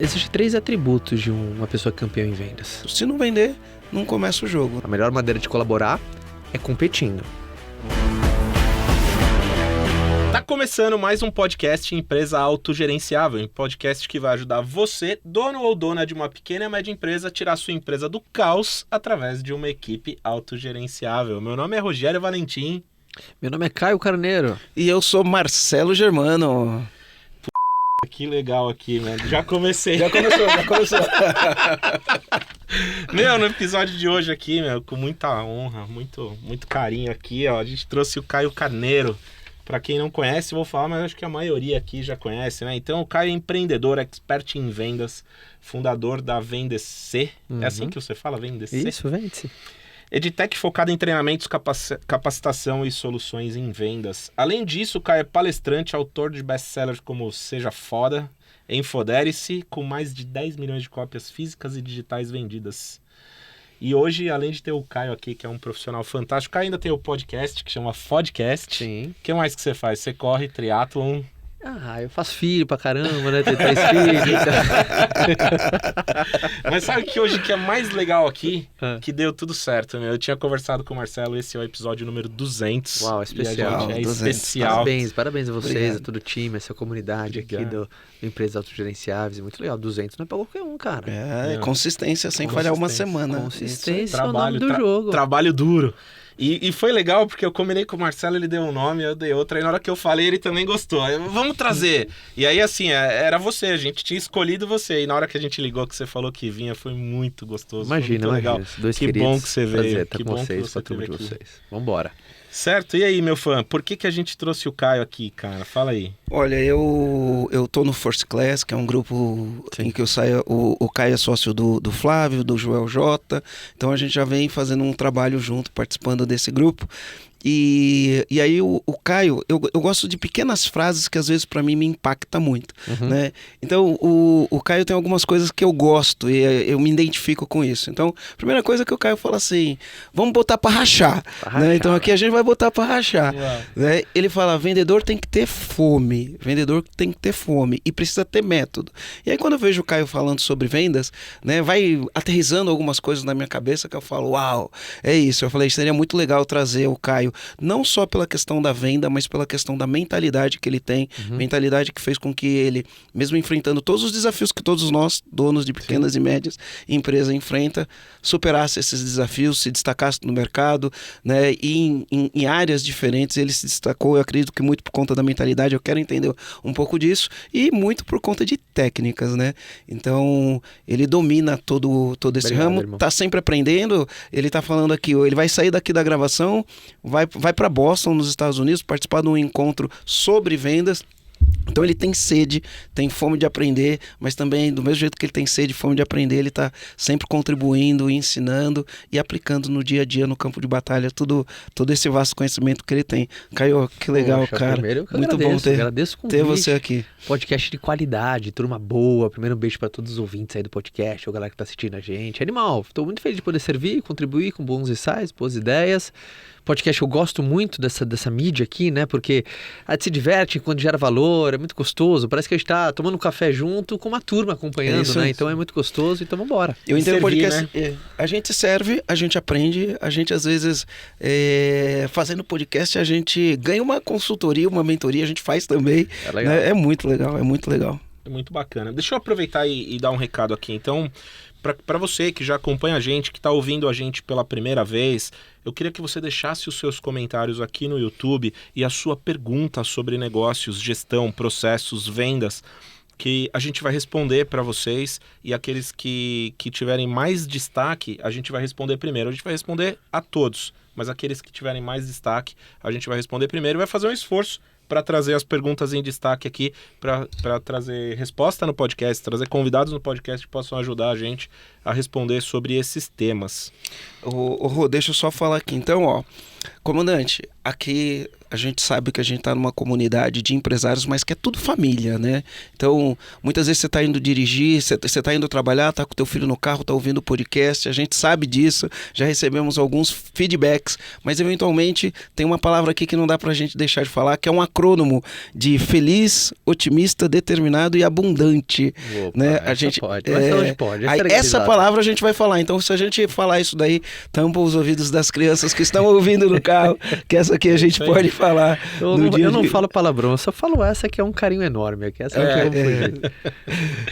Existem 3 atributos de uma pessoa campeã em vendas. Se não vender, não começa o jogo. A melhor maneira de colaborar é competindo. Tá começando mais um podcast Empresa Autogerenciável, um podcast que vai ajudar você, dono ou dona de uma pequena e média empresa, a tirar sua empresa do caos através de uma equipe autogerenciável. Meu nome é Rogério Valentim. Meu nome é Caio Carneiro. E eu sou Marcelo Germano. Que legal aqui, mano. Já comecei. Já começou. Meu, no episódio de hoje aqui, meu, com muita honra, muito carinho aqui, ó, a gente trouxe o Caio Carneiro. Pra quem não conhece, eu vou falar, mas acho que a maioria aqui já conhece, né? Então, o Caio é empreendedor, expert em vendas, fundador da Vendecer. É assim que você fala, Vendecer? Isso, vende-se. Edtech focada em treinamentos, capacitação e soluções em vendas. Além disso, o Caio é palestrante, autor de best-sellers como Seja Foda, Enfodere-se, com mais de 10 milhões de cópias físicas e digitais vendidas. E hoje, além de ter o Caio aqui, que é um profissional fantástico, o Caio ainda tem o podcast, que chama Fodcast. Sim. O que mais que você faz? Você corre triatlon? Ah, eu faço filho pra caramba, né? Tem 3 filhos. Mas sabe que hoje que é mais legal aqui? Que deu tudo certo, meu. Eu tinha conversado com o Marcelo, esse é o episódio número 200. Uau, especial. E a gente 200. especial. Parabéns a vocês, Obrigado. a todo o time, essa comunidade aqui do Empresas Autogerenciáveis. É muito legal. 200 não é pra qualquer um, cara. Consistência sem falhar uma semana. Consistência é o nome do jogo. Trabalho duro. E foi legal porque eu combinei com o Marcelo, ele deu um nome, eu dei outro. Aí na hora que eu falei, ele também gostou. Vamos trazer. E aí, assim, era você. A gente tinha escolhido você. E na hora que a gente ligou, que você falou que vinha, foi muito gostoso. Imagina, foi muito legal. Dois que queridos. bom que você veio. Prazer estar que com bom vocês, que com a turma de esteve aqui. vocês. Vambora. Certo. E aí, meu fã, por que a gente trouxe o Caio aqui, cara? Fala aí. Olha, eu tô no First Class, que é um grupo em que eu saio. O Caio é sócio do Flávio, do Joel J. Então a gente já vem fazendo um trabalho junto, participando desse grupo. E aí o Caio, eu gosto de pequenas frases que às vezes pra mim me impacta muito, né? Então o Caio tem algumas coisas que eu gosto e eu me identifico com isso. Então, a primeira coisa que o Caio fala assim, vamos botar pra rachar, né? Então aqui a gente vai botar pra rachar, né? Ele fala, vendedor tem que ter fome, e precisa ter método. E aí quando eu vejo o Caio falando sobre vendas, né, vai aterrissando algumas coisas na minha cabeça que eu falo, uau, é isso. Eu falei, seria muito legal trazer o Caio não só pela questão da venda, mas pela questão da mentalidade que ele tem, mentalidade que fez com que ele, mesmo enfrentando todos os desafios que todos nós, donos de pequenas e médias empresas, enfrenta, superasse esses desafios, se destacasse no mercado, né? E em áreas diferentes ele se destacou, eu acredito que muito por conta da mentalidade, eu quero entender um pouco disso, e muito por conta de técnicas, né? Então, ele domina todo esse ramo, irmão. tá sempre aprendendo, ele tá falando aqui, ele vai sair daqui da gravação, vai para Boston, nos Estados Unidos, participar de um encontro sobre vendas. Então ele tem sede, tem fome de aprender, mas também do mesmo jeito que ele tem sede e fome de aprender, ele está sempre contribuindo, ensinando e aplicando no dia a dia, no campo de batalha, todo esse vasto conhecimento que ele tem. Caio, que legal, Poxa, cara. Primeiro, eu muito bom agradeço o ter convite. você aqui. Podcast de qualidade, turma boa. Primeiro um beijo para todos os ouvintes aí do podcast, a galera que tá assistindo a gente. Animal, tô muito feliz de poder servir, contribuir com bons insights, boas ideias. Podcast, eu gosto muito dessa mídia aqui, né? Porque a gente se diverte quando gera valor, é muito gostoso. Parece que a gente tá tomando um café junto com uma turma acompanhando, Isso, né? isso. Então é muito gostoso, então vambora. Eu entendo o Servir, podcast. né? A gente serve, a gente aprende, a gente às vezes, fazendo podcast, a gente ganha uma consultoria, uma mentoria, a gente faz também. É legal. Né? É muito legal, é muito legal. É muito bacana. Deixa eu aproveitar e dar um recado aqui. Então, para você que já acompanha a gente, que está ouvindo a gente pela primeira vez, eu queria que você deixasse os seus comentários aqui no YouTube e a sua pergunta sobre negócios, gestão, processos, vendas, que a gente vai responder para vocês, e aqueles que tiverem mais destaque, a gente vai responder primeiro. A gente vai responder a todos, mas aqueles que tiverem mais destaque, a gente vai responder primeiro e vai fazer um esforço para trazer as perguntas em destaque aqui, para trazer resposta no podcast, trazer convidados no podcast que possam ajudar a gente a responder sobre esses temas. Rô, deixa eu só falar aqui. Então, ó, Comandante, aqui a gente sabe que a gente está numa comunidade de empresários, mas que é tudo família, né? Então, muitas vezes você está indo dirigir, você está indo trabalhar, está com o teu filho no carro, está ouvindo o podcast, a gente sabe disso, já recebemos alguns feedbacks, mas eventualmente tem uma palavra aqui que não dá para a gente deixar de falar, que é um acrônimo de feliz, otimista, determinado e abundante. Opa, né? A gente pode. Essa pode. Essa palavra a gente vai falar, então se a gente falar isso daí, tampa os ouvidos das crianças que estão ouvindo no carro, que essa aqui a gente pode falar. Eu não falo palavrão, eu só falo essa que é um carinho enorme. Que essa é que eu fugir.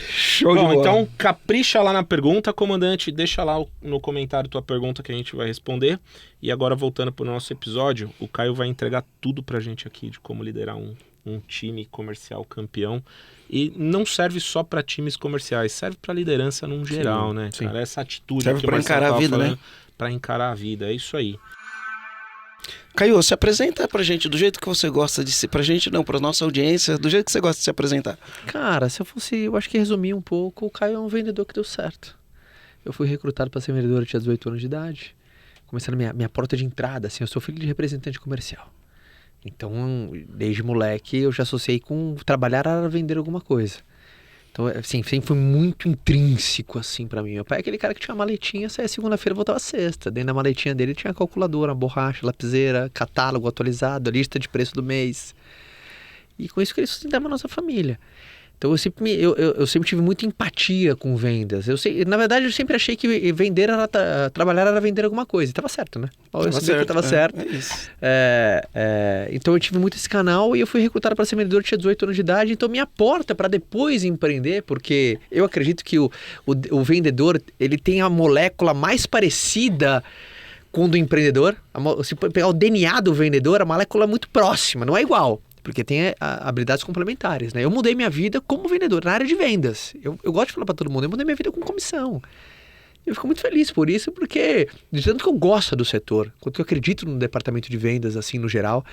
Show de bola. Então capricha lá na pergunta, comandante, deixa lá no comentário tua pergunta que a gente vai responder. E agora voltando pro nosso episódio, o Caio vai entregar tudo pra gente aqui de como liderar um time comercial campeão. E não serve só para times comerciais, serve para liderança num geral, né, sim. cara? Essa atitude serve para encarar a vida, né? Para encarar a vida, é isso aí. Caio, se apresenta pra gente do jeito que você gosta de se... Pra gente não, pra nossa audiência, do jeito que você gosta de se apresentar. Cara, eu acho que resumir um pouco, o Caio é um vendedor que deu certo. Eu fui recrutado para ser vendedor, eu tinha 18 anos de idade. Começando minha porta de entrada, assim, eu sou filho de representante comercial. Então, desde moleque, eu já associei com trabalhar era vender alguma coisa. Então, assim, sempre foi muito intrínseco, assim, pra mim. Meu pai é aquele cara que tinha uma maletinha, saía segunda-feira, voltava sexta. Dentro da maletinha dele tinha calculadora, borracha, lapiseira, catálogo atualizado, lista de preço do mês. E com isso que ele sustentava a nossa família. Então eu sempre tive muita empatia com vendas. Na verdade, eu sempre achei que vender era trabalhar era vender alguma coisa. E tava certo, né? Tava certo. É isso. Então eu tive muito esse canal e eu fui recrutado para ser vendedor, tinha 18 anos de idade. Então minha porta para depois empreender, porque eu acredito que o vendedor ele tem a molécula mais parecida com o do empreendedor. Se pegar o DNA do vendedor, a molécula é muito próxima, não é igual. Porque tem habilidades complementares, né? Eu mudei minha vida como vendedor, na área de vendas. Eu gosto de falar para todo mundo, eu mudei minha vida com comissão. Eu fico muito feliz por isso, porque de tanto que eu gosto do setor, quanto que eu acredito no departamento de vendas, assim, no geral.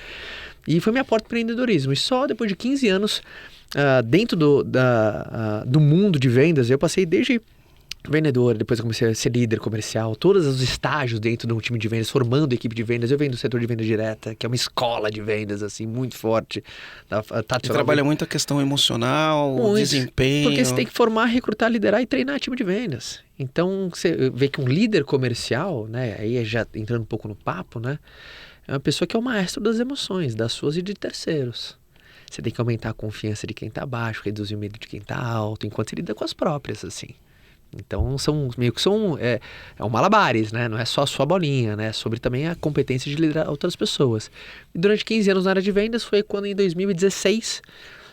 E foi minha porta para o empreendedorismo. E só depois de 15 anos, dentro do mundo de vendas, eu passei desde vendedor, depois eu comecei a ser líder comercial, todos os estágios dentro de um time de vendas, formando equipe de vendas. Eu venho do setor de venda direta, que é uma escola de vendas, assim, muito forte. Você trabalha muito a questão emocional, o desempenho. Porque você tem que formar, recrutar, liderar e treinar time de vendas. Então, você vê que um líder comercial, né, aí já entrando um pouco no papo, né, é uma pessoa que é o maestro das emoções, das suas e de terceiros. Você tem que aumentar a confiança de quem está abaixo, reduzir o medo de quem está alto, enquanto você lida com as próprias, assim. Então, é um malabares, né? Não é só a sua bolinha, né? É sobre também a competência de liderar outras pessoas. E durante 15 anos na área de vendas foi quando em 2016,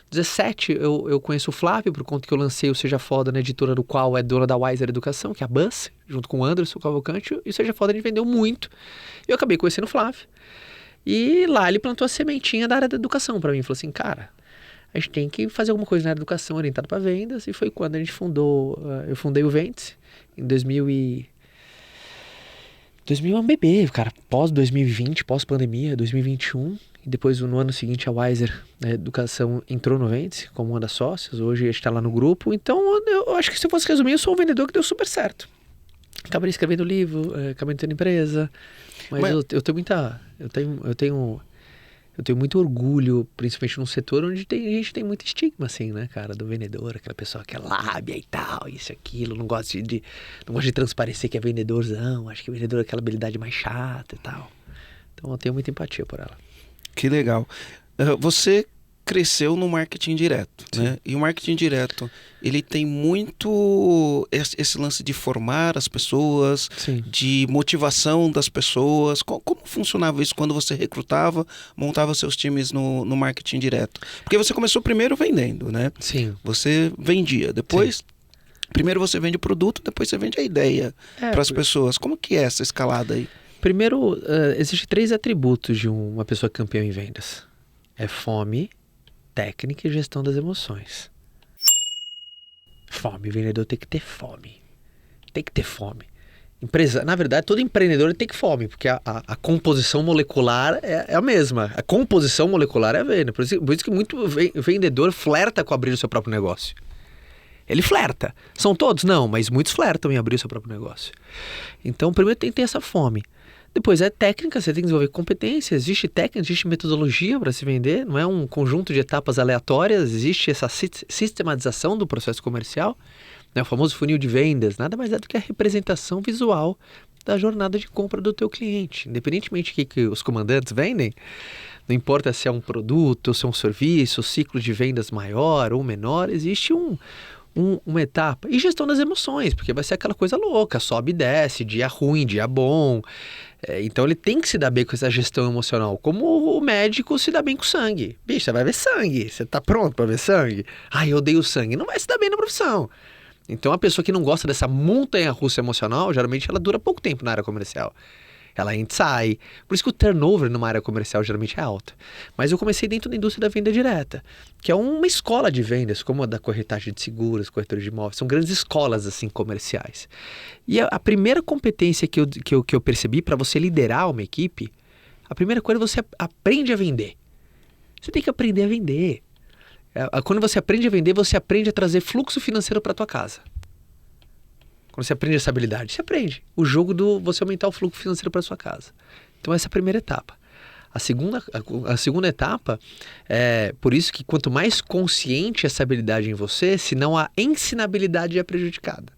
2017, eu conheço o Flávio, por conta que eu lancei o Seja Foda na editora do qual é dona da Wiser Educação, que é a Buzz, junto com o Anderson Cavalcante, e o Seja Foda a gente vendeu muito. E eu acabei conhecendo o Flávio. E lá ele plantou a sementinha da área da educação para mim. Falou assim, cara, a gente tem que fazer alguma coisa na área da educação orientada para vendas. E foi quando a gente eu fundei o Ventes, em 2000 é um bebê, cara, pós-2020, pós-pandemia, 2021. E depois, no ano seguinte, a Wiser Educação entrou no Ventes como uma das sócias. Hoje a gente está lá no grupo. Então, eu acho que se eu fosse resumir, eu sou um vendedor que deu super certo. Acabei escrevendo livro, acabei tendo empresa. Mas eu tenho muito orgulho, principalmente num setor onde a gente tem muito estigma, assim, né, cara, do vendedor, aquela pessoa que é lábia e tal, isso, aquilo, não gosta de transparecer que é vendedorzão, acho que vendedor é aquela habilidade mais chata e tal. Então eu tenho muita empatia por ela. Que legal. Você cresceu no marketing direto, né? E o marketing direto, ele tem muito esse lance de formar as pessoas, Sim. de motivação das pessoas. Como funcionava isso quando você recrutava, montava seus times no marketing direto? Porque você começou primeiro vendendo, né? Sim. Você vendia, depois... Primeiro você vende o produto, depois você vende a ideia para as pessoas. Como que é essa escalada aí? Primeiro, existem 3 atributos de uma pessoa campeã em vendas. É fome, técnica e gestão das emoções. Fome. O vendedor tem que ter fome. Tem que ter fome. Na verdade, todo empreendedor tem que ter fome, porque a composição molecular é a mesma. A composição molecular é a mesma. Por isso que muito vendedor flerta com abrir o seu próprio negócio. Ele flerta. São todos? Não, mas muitos flertam em abrir o seu próprio negócio. Então, primeiro tem que ter essa fome. Depois é técnica, você tem que desenvolver competência, existe técnica, existe metodologia para se vender, não é um conjunto de etapas aleatórias, existe essa sistematização do processo comercial, né? O famoso funil de vendas, nada mais é do que a representação visual da jornada de compra do teu cliente. Independentemente do que os comandantes vendem, não importa se é um produto ou se é um serviço, o ciclo de vendas maior ou menor, existe uma etapa. E gestão das emoções, porque vai ser aquela coisa louca, sobe e desce, dia ruim, dia bom. Então ele tem que se dar bem com essa gestão emocional, como o médico se dá bem com sangue. Bicho, você vai ver sangue, você tá pronto para ver sangue? Ai, eu odeio sangue, não vai se dar bem na profissão. Então a pessoa que não gosta dessa montanha-russa emocional, geralmente ela dura pouco tempo na área comercial. Ela entra e sai. Por isso que o turnover numa área comercial geralmente é alto. Mas eu comecei dentro da indústria da venda direta, que é uma escola de vendas, como a da corretagem de seguros, corretora de imóveis. São grandes escolas assim comerciais. E a primeira competência que eu percebi para você liderar uma equipe, a primeira coisa é você aprende a vender. Você tem que aprender a vender. Quando você aprende a vender, você aprende a trazer fluxo financeiro para tua casa. Quando você aprende essa habilidade, você aprende o jogo você aumentar o fluxo financeiro para sua casa. Então essa é a primeira etapa. A segunda etapa é por isso que quanto mais consciente essa habilidade em você, senão a ensinabilidade é prejudicada.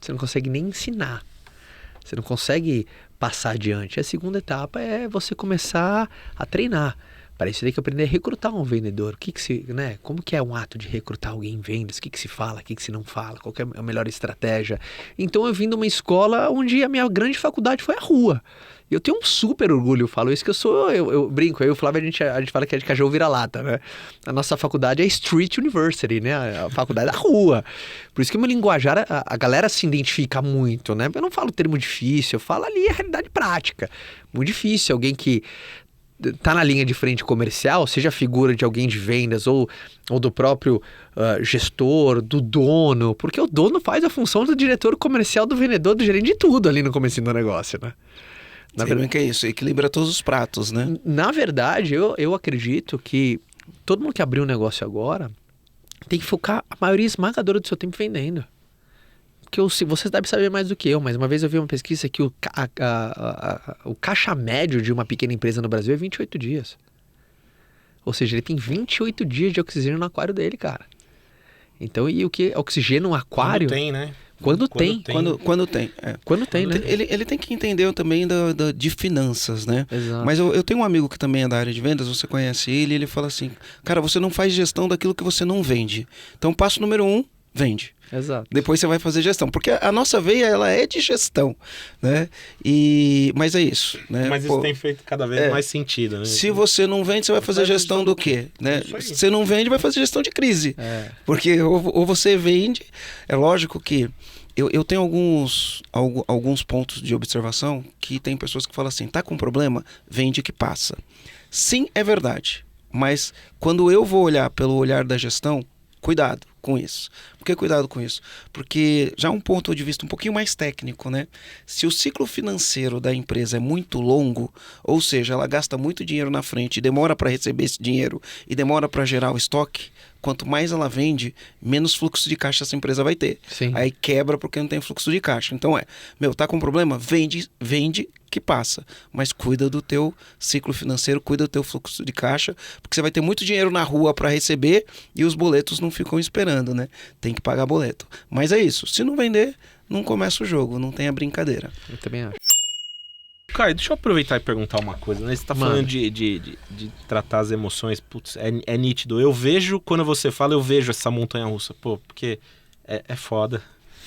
Você não consegue nem ensinar. Você não consegue passar adiante. A segunda etapa é você começar a treinar. Para isso, você tem que aprender a recrutar um vendedor. Como que é um ato de recrutar alguém em vendas? O que se fala, o que se não fala? Qual que é a melhor estratégia? Então, eu vim de uma escola onde a minha grande faculdade foi a rua. Eu tenho um super orgulho, eu falo isso, que eu brinco. Eu e o Flávio, a gente fala que é de cachorro vira-lata, né? A nossa faculdade é Street University, né? A faculdade da rua. Por isso que o meu linguajar, a galera se identifica muito, né? Eu não falo termo difícil, eu falo ali a realidade prática. Muito difícil, alguém que tá na linha de frente comercial, seja a figura de alguém de vendas ou do próprio gestor, do dono, porque o dono faz a função do diretor comercial, do vendedor, do gerente de tudo ali no comecinho do negócio, né? Na verdade, que é isso, equilibra todos os pratos, né? Na verdade, eu acredito que todo mundo que abrir um negócio agora tem que focar a maioria esmagadora do seu tempo vendendo. Porque você deve saber mais do que eu, mas uma vez eu vi uma pesquisa que o caixa médio de uma pequena empresa no Brasil é 28 dias. Ou seja, ele tem 28 dias de oxigênio no aquário dele, cara. Então, e o que? Oxigênio no aquário? Quando tem, né? Quando tem. Quando tem, né? Ele tem que entender também de finanças, né? Exato. Mas eu tenho um amigo que também é da área de vendas, você conhece ele, e ele fala assim, cara, você não faz gestão daquilo que você não vende. Então, passo número 1, vende. Exato. Depois você vai fazer gestão, porque a nossa veia ela é de gestão, né? Mas é isso, né? Mas isso tem feito cada vez mais sentido, né? Se você não vende, você vai fazer gestão do quê? Né? Se você não vende, vai fazer gestão de crise. Porque ou você vende, é lógico que eu tenho alguns pontos de observação que tem pessoas que falam assim, tá com problema? Vende que passa. Sim, é verdade, mas quando eu vou olhar pelo olhar da gestão, cuidado com isso. Por que cuidado com isso? Porque já um ponto de vista um pouquinho mais técnico, né? Se o ciclo financeiro da empresa é muito longo, ou seja, ela gasta muito dinheiro na frente e demora para receber esse dinheiro e demora para gerar o estoque, quanto mais ela vende, menos fluxo de caixa essa empresa vai ter. Sim. Aí quebra porque não tem fluxo de caixa. Então tá com problema? Vende que passa, mas cuida do teu ciclo financeiro, cuida do teu fluxo de caixa, porque você vai ter muito dinheiro na rua para receber e os boletos não ficam esperando, né? Tem que pagar boleto. Mas é isso, se não vender, não começa o jogo, não tem a brincadeira. Eu também acho. Caio, deixa eu aproveitar e perguntar uma coisa, né? Você tá falando de tratar as emoções, putz, é nítido. Eu vejo, quando você fala, eu vejo essa montanha-russa, pô, porque é foda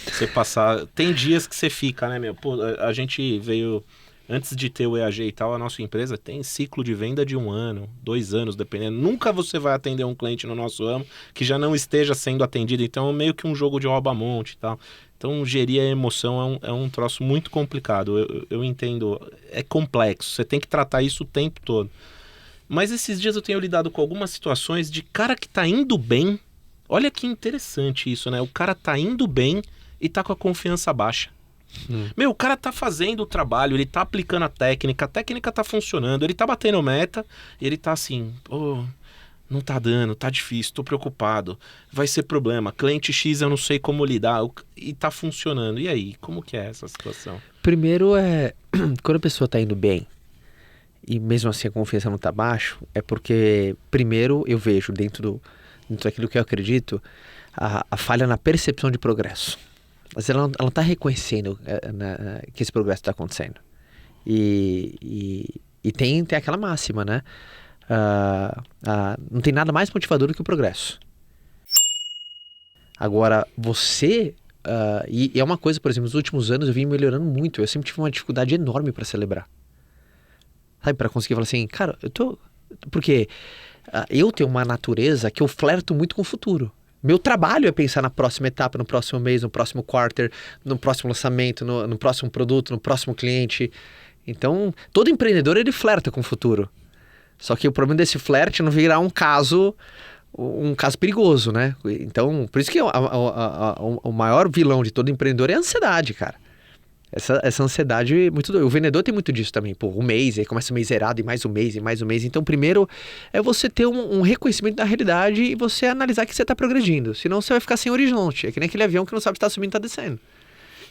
você passar... Tem dias que você fica, né, meu? Pô, a gente veio... Antes de ter o EAG e tal, a nossa empresa tem ciclo de venda de 1 ano, 2 anos, dependendo. Nunca você vai atender um cliente no nosso ramo que já não esteja sendo atendido. Então é meio que um jogo de rouba-monte e tal. Então gerir a emoção é um troço muito complicado. Eu entendo, é complexo. Você tem que tratar isso o tempo todo. Mas esses dias eu tenho lidado com algumas situações de cara que tá indo bem. Olha que interessante isso, né? O cara tá indo bem e tá com a confiança baixa. Meu, o cara tá fazendo o trabalho, ele tá aplicando a técnica tá funcionando, ele tá batendo meta, e ele tá assim, não tá dando, tá difícil, tô preocupado, vai ser problema, cliente X eu não sei como lidar, e tá funcionando. E aí, como que é essa situação? Primeiro quando a pessoa tá indo bem, e mesmo assim a confiança não tá baixo, é porque, primeiro, eu vejo dentro daquilo que eu acredito, a falha na percepção de progresso. Mas ela não tá reconhecendo que esse progresso está acontecendo. E tem aquela máxima, né? Não tem nada mais motivador do que o progresso. Agora, você... e é uma coisa, por exemplo, nos últimos anos eu vim melhorando muito. Eu sempre tive uma dificuldade enorme para celebrar. Sabe, para conseguir falar assim, cara, porque eu tenho uma natureza que eu flerto muito com o futuro. Meu trabalho é pensar na próxima etapa, no próximo mês, no próximo quarter, no próximo lançamento, no próximo produto, no próximo cliente. Então, todo empreendedor, ele flerta com o futuro. Só que o problema desse flerte é não virar um caso perigoso, né? Então, por isso que o maior vilão de todo empreendedor é a ansiedade, cara. Essa ansiedade, o vendedor tem muito disso também. Pô, um mês, aí começa o mês zerado, e mais um mês, e mais um mês. Então, primeiro é você ter um reconhecimento da realidade e você analisar que você está progredindo. Senão você vai ficar sem horizonte. É que nem aquele avião que não sabe se está subindo ou está descendo.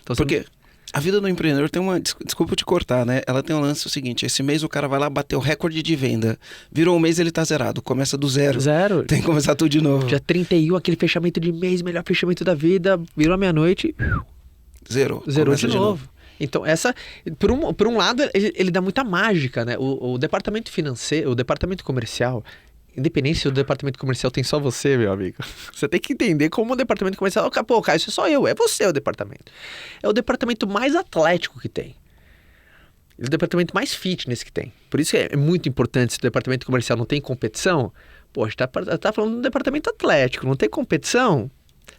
Então, porque a vida do empreendedor tem uma... Desculpa te cortar, né? Ela tem um lance o seguinte, esse mês o cara vai lá bater o recorde de venda. Virou um mês, ele tá zerado. Começa do zero. Tem que começar tudo de novo. Dia 31, aquele fechamento de mês, melhor fechamento da vida. Virou a meia-noite... Zerou de novo. Então, por um lado, ele dá muita mágica, né? O departamento financeiro, o departamento comercial, independente se o departamento comercial tem só você, meu amigo. Você tem que entender como o departamento comercial... Pô, Caio, isso é só eu, é você o departamento. É o departamento mais atlético que tem. É o departamento mais fitness que tem. Por isso que é muito importante, se o departamento comercial não tem competição, pô, a gente tá falando do departamento atlético, não tem competição...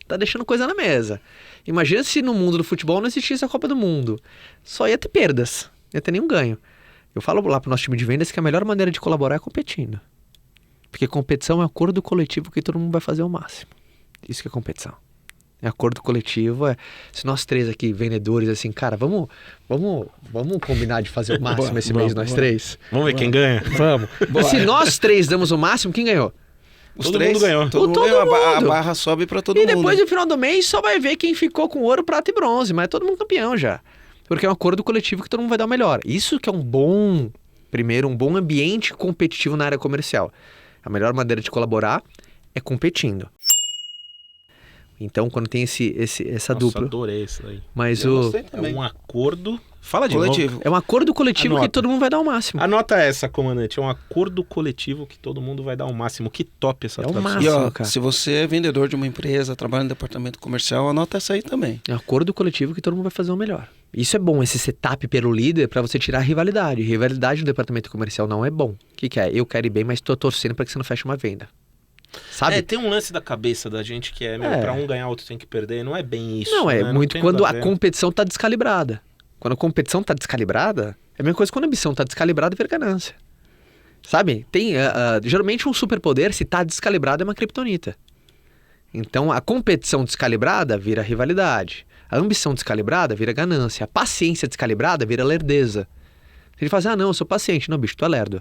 Tá deixando coisa na mesa. Imagina se no mundo do futebol não existisse a Copa do Mundo. Só ia ter perdas, não ia ter nenhum ganho. Eu falo lá pro nosso time de vendas que a melhor maneira de colaborar é competindo. Porque competição é um acordo coletivo que todo mundo vai fazer o máximo. Isso que é competição. É acordo coletivo, se nós três aqui, vendedores, assim, cara, vamos combinar de fazer o máximo esse mês, nós três? Vamos ver quem ganha? Vamos. E se nós três damos o máximo, quem ganhou? Todo mundo ganhou. Todo mundo ganhou. A barra sobe pra todo mundo. E depois, no final do mês, só vai ver quem ficou com ouro, prata e bronze. Mas é todo mundo campeão já. Porque é um acordo coletivo que todo mundo vai dar o melhor. Isso que é um bom ambiente competitivo na área comercial. A melhor maneira de colaborar é competindo. Então, quando tem essa dupla... adorei isso aí. Mas é um acordo... Fala de coletivo. novo. É um acordo coletivo que todo mundo vai dar o máximo. Anota essa, comandante. É um acordo coletivo que todo mundo vai dar o máximo. Que top essa tradução. Máximo, e ó, cara. Se você é vendedor de uma empresa, trabalha no departamento comercial, anota essa aí também. É um acordo coletivo que todo mundo vai fazer o melhor. Isso é bom, esse setup pelo líder, para você tirar a rivalidade. Rivalidade no departamento comercial não é bom. O que é? Eu quero ir bem, mas tô torcendo para que você não feche uma venda. Sabe? Tem um lance da cabeça da gente que pra um ganhar, outro tem que perder. Não é bem isso. Não, né? Muito quando a competição tá descalibrada. Quando a competição tá descalibrada, é a mesma coisa que quando a ambição tá descalibrada e vira ganância. Sabe? Geralmente um superpoder, se tá descalibrado, é uma criptonita. Então a competição descalibrada vira rivalidade. A ambição descalibrada vira ganância. A paciência descalibrada vira lerdeza. Ele fala assim, não, eu sou paciente. Não, bicho, tu é lerdo.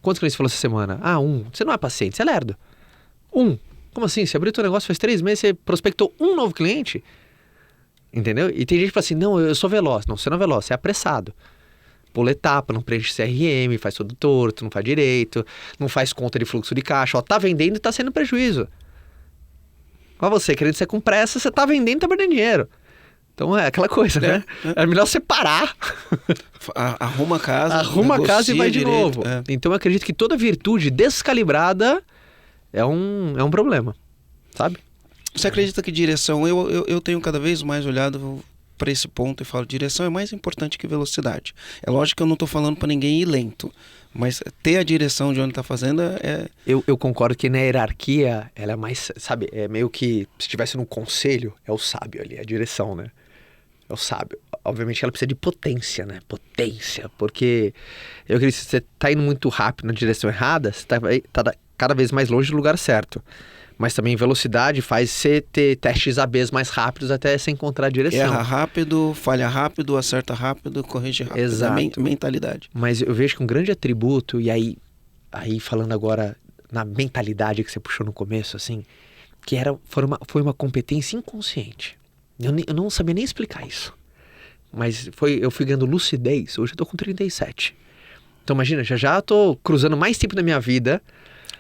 Quantos clientes você falou essa semana? 1. Você não é paciente, você é lerdo. 1. Como assim? Você abriu teu negócio faz 3 meses, você prospectou um novo cliente? Entendeu? E tem gente que fala assim, não, eu sou veloz. Não, você não é veloz, você é apressado. Pula etapa, não preenche CRM, faz tudo torto, não faz direito, não faz conta de fluxo de caixa. Ó, tá vendendo e tá sendo prejuízo. Olha você, querendo ser com pressa, você tá vendendo e tá perdendo dinheiro. Então é aquela coisa, né? É melhor você parar. Arruma a casa. Arruma a casa e vai de direito, novo. Então eu acredito que toda virtude descalibrada é um problema, sabe? Você acredita que direção... Eu tenho cada vez mais olhado para esse ponto e falo, direção é mais importante que velocidade. É lógico que eu não estou falando para ninguém ir lento, mas ter a direção de onde está fazendo é... Eu concordo que na hierarquia ela é mais, sabe, é meio que se estivesse num conselho, é o sábio ali, a direção, né? É o sábio. Obviamente ela precisa de potência, né? Potência, porque eu acredito que se você está indo muito rápido na direção errada, você tá cada vez mais longe do lugar certo. Mas também velocidade faz você ter testes ABs mais rápidos até você encontrar a direção. Erra rápido, falha rápido, acerta rápido, corrige rápido. Exato. Mentalidade. Mas eu vejo que um grande atributo, e aí falando agora na mentalidade que você puxou no começo, assim, que foi uma competência inconsciente. Eu não sabia nem explicar isso. mas eu fui ganhando lucidez. Hoje eu tô com 37. Então imagina, já tô cruzando mais tempo da minha vida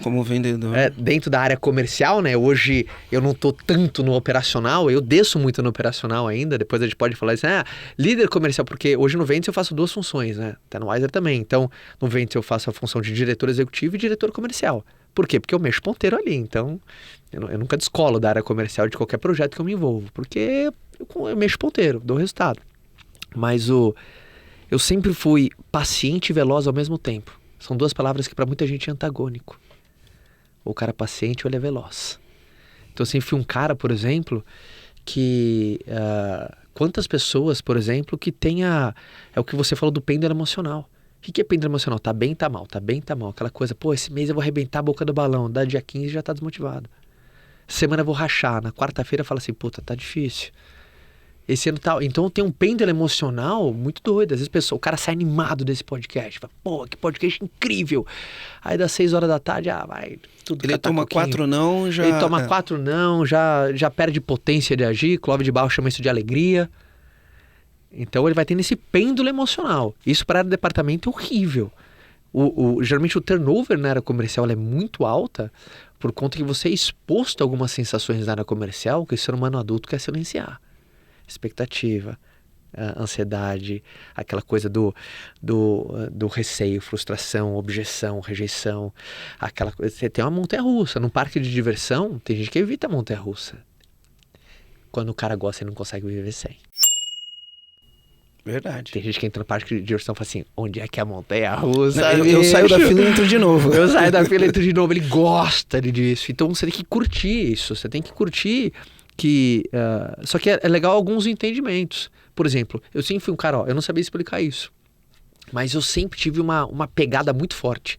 como vendedor. Dentro da área comercial, né? Hoje eu não tô tanto no operacional, eu desço muito no operacional ainda. Depois a gente pode falar assim, líder comercial, porque hoje no Ventus eu faço 2 funções, né? Até no Wiser também. Então, no Ventus eu faço a função de diretor executivo e diretor comercial. Por quê? Porque eu mexo ponteiro ali. Então, eu nunca descolo da área comercial de qualquer projeto que eu me envolvo, porque eu mexo ponteiro, dou resultado. Mas eu sempre fui paciente e veloz ao mesmo tempo. São 2 palavras que para muita gente é antagônico. O cara paciente ou ele é veloz. Então eu sempre fui um cara, por exemplo, que... quantas pessoas, por exemplo, que tem é o que você falou do pêndulo emocional. O que é pêndulo emocional? Tá bem, tá mal, tá bem, tá mal. Aquela coisa, esse mês eu vou arrebentar a boca do balão. Da dia 15 já tá desmotivado. Semana eu vou rachar. Na quarta-feira fala assim, tá difícil. Esse ano tal. Então tem um pêndulo emocional muito doido. Às vezes o cara sai animado desse podcast. Fala, que podcast incrível. Aí das 6 horas da tarde, vai tudo. Ele toma 4 não, já... Ele toma 4 não, já perde potência de agir. Clóvis de Barro chama isso de alegria. Então ele vai tendo esse pêndulo emocional. Isso para o departamento é horrível. Geralmente o turnover na área comercial ela é muito alta por conta que você é exposto a algumas sensações na área comercial que o ser humano adulto quer silenciar. Expectativa, ansiedade, aquela coisa do receio, frustração, objeção, rejeição, aquela coisa. Você tem uma montanha-russa. Num parque de diversão, tem gente que evita a montanha-russa. Quando o cara gosta, ele não consegue viver sem. Verdade. Tem gente que entra no parque de diversão e fala assim, onde é que é a montanha-russa? Eu saio da fila e entro de novo. Eu saio da fila e entro de novo. Ele gosta disso. Então você tem que curtir isso. Você tem que curtir só que é legal alguns entendimentos. Por exemplo, eu sempre fui um cara, eu não sabia explicar isso, mas eu sempre tive uma pegada muito forte.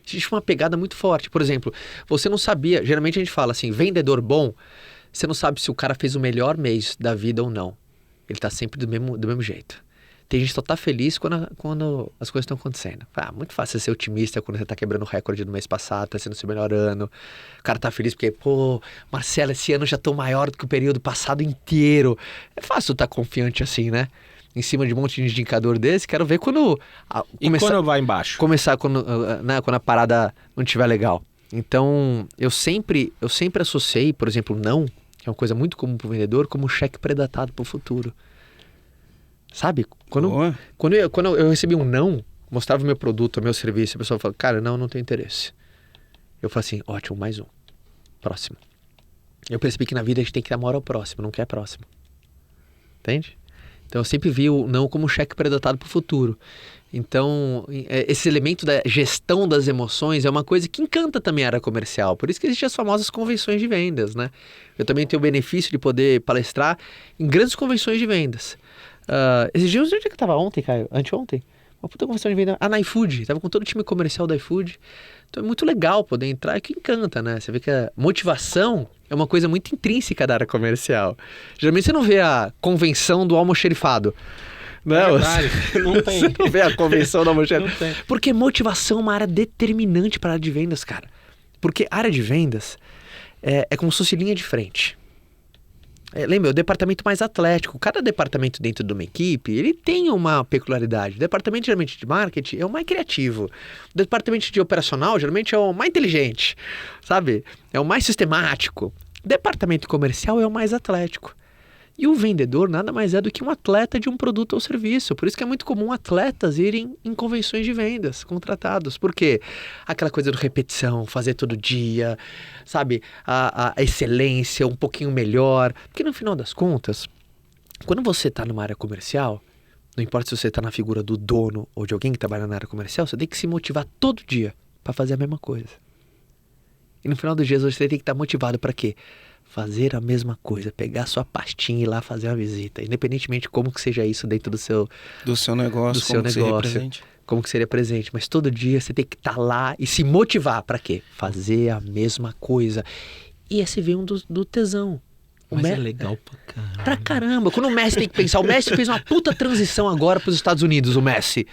Existe uma pegada muito forte. Por exemplo, você não sabia, geralmente a gente fala assim, vendedor bom, você não sabe se o cara fez o melhor mês da vida ou não. Ele tá sempre do mesmo jeito. Tem gente que só tá feliz quando as coisas estão acontecendo. Muito fácil ser otimista quando você tá quebrando o recorde do mês passado, tá sendo o seu melhor ano. O cara tá feliz porque, Marcelo, esse ano já tô maior do que o período passado inteiro. É fácil estar confiante assim, né? Em cima de um monte de indicador desse, quero ver quando... quando vai embaixo? Começar quando a parada não estiver legal. Então, eu sempre associei, por exemplo, não, que é uma coisa muito comum pro vendedor, como cheque pré-datado pro futuro. Sabe? Quando eu recebi um não, mostrava o meu produto, o meu serviço, a pessoa fala, cara, não tenho interesse. Eu falo assim, ótimo, mais um. Próximo. Eu percebi que na vida a gente tem que dar moral ao próximo, não quer próximo. Entende? Então eu sempre vi o não como cheque pré-datado para o futuro. Então, esse elemento da gestão das emoções é uma coisa que encanta também a área comercial. Por isso que existem as famosas convenções de vendas, né? Eu também tenho o benefício de poder palestrar em grandes convenções de vendas. Esses dias, onde é que eu tava ontem, Caio? Anteontem? Uma puta convenção de venda. Na iFood. Tava com todo o time comercial da iFood. Então é muito legal poder entrar, é que encanta, né? Você vê que a motivação é uma coisa muito intrínseca da área comercial. Geralmente você não vê a convenção do almoxerifado. Não, não tem. Você não vê a convenção do almoxerifado. Não tem. Porque motivação é uma área determinante para a área de vendas, cara. Porque a área de vendas é como se fosse linha de frente. Lembra, o departamento mais atlético. Cada departamento dentro de uma equipe, ele tem uma peculiaridade. O departamento, geralmente, de marketing é o mais criativo. O departamento de operacional, geralmente, é o mais inteligente, sabe? É o mais sistemático. O departamento comercial é o mais atlético. E o vendedor nada mais é do que um atleta de um produto ou serviço. Por isso que é muito comum atletas irem em convenções de vendas, contratados. Por quê? Aquela coisa de repetição, fazer todo dia, sabe? A excelência, um pouquinho melhor. Porque no final das contas, quando você está numa área comercial, não importa se você está na figura do dono ou de alguém que trabalha na área comercial, você tem que se motivar todo dia para fazer a mesma coisa. E no final dos dias você tem que estar motivado para quê? Fazer a mesma coisa, pegar sua pastinha e ir lá fazer uma visita, independentemente de como que seja isso dentro do seu negócio, como que seria presente, mas todo dia você tem que estar lá e se motivar para quê? Fazer a mesma coisa. E esse vem do tesão. Mas é legal pra caramba. Quando o Messi tem que pensar, o Messi fez uma puta transição agora pros Estados Unidos, o Messi.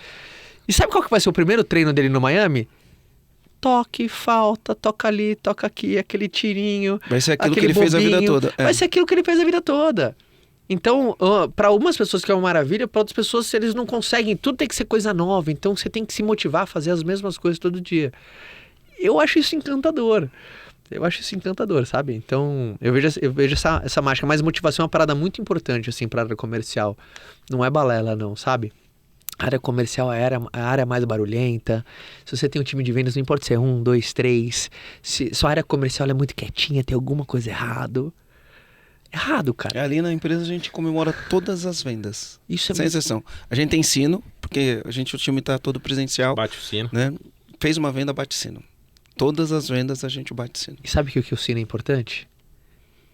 E sabe qual que vai ser o primeiro treino dele no Miami? Toque, falta, toca ali, toca aqui, aquele tirinho. Vai ser aquilo que ele fez a vida toda. Vai ser aquilo que ele fez a vida toda. Então, para algumas pessoas que é uma maravilha, para outras pessoas eles não conseguem, tudo tem que ser coisa nova, então você tem que se motivar a fazer as mesmas coisas todo dia. Eu acho isso encantador. Sabe? Então, eu vejo essa mágica, mas motivação é uma parada muito importante, assim, para a área comercial. Não é balela, não, sabe? A área comercial é a área mais barulhenta. Se você tem um time de vendas, não importa se é 1, 2, 3. Se sua área comercial é muito quietinha, tem alguma coisa errado, cara. Ali na empresa a gente comemora todas as vendas. Isso é sem exceção. A gente tem sino, porque o time tá todo presencial. Bate o sino. Né? Fez uma venda, bate sino. Todas as vendas a gente bate sino. E sabe que o sino é importante?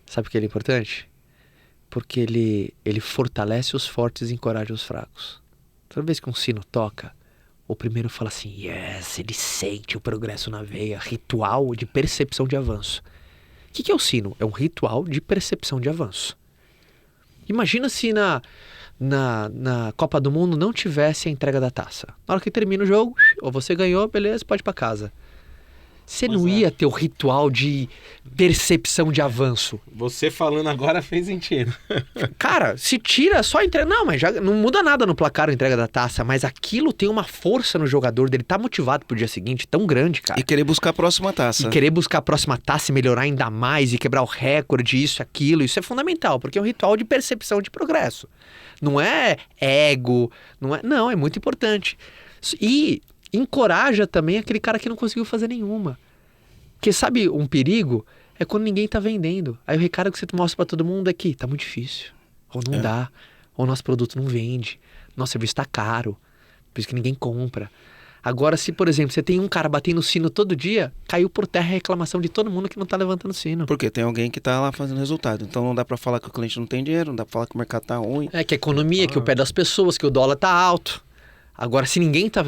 Sabe por que ele é importante? Porque ele fortalece os fortes e encoraja os fracos. Toda vez que um sino toca, o primeiro fala assim, yes, ele sente o progresso na veia, ritual de percepção de avanço. O que é o sino? É um ritual de percepção de avanço. Imagina se na Copa do Mundo não tivesse a entrega da taça. Na hora que termina o jogo, ou você ganhou, beleza, pode ir pra casa. Você não ia ter o ritual de percepção de avanço. Você falando agora fez sentido. Cara, se tira só a entrega... Não, mas já não muda nada no placar a entrega da taça, mas aquilo tem uma força no jogador dele, tá motivado pro dia seguinte, tão grande, cara. E querer buscar a próxima taça. E melhorar ainda mais e quebrar o recorde, isso, aquilo. Isso é fundamental, porque é um ritual de percepção de progresso. Não é ego, não, é muito importante. E encoraja também aquele cara que não conseguiu fazer nenhuma. Porque sabe um perigo? É quando ninguém tá vendendo. Aí o recado que você mostra pra todo mundo é que tá muito difícil. Ou não dá. Ou nosso produto não vende. Nosso serviço tá caro. Por isso que ninguém compra. Agora, se, por exemplo, você tem um cara batendo o sino todo dia, caiu por terra a reclamação de todo mundo que não tá levantando o sino. Porque tem alguém que tá lá fazendo resultado. Então não dá pra falar que o cliente não tem dinheiro, não dá pra falar que o mercado tá ruim. É que a economia, que o pé das pessoas, que o dólar tá alto. Agora, se ninguém tá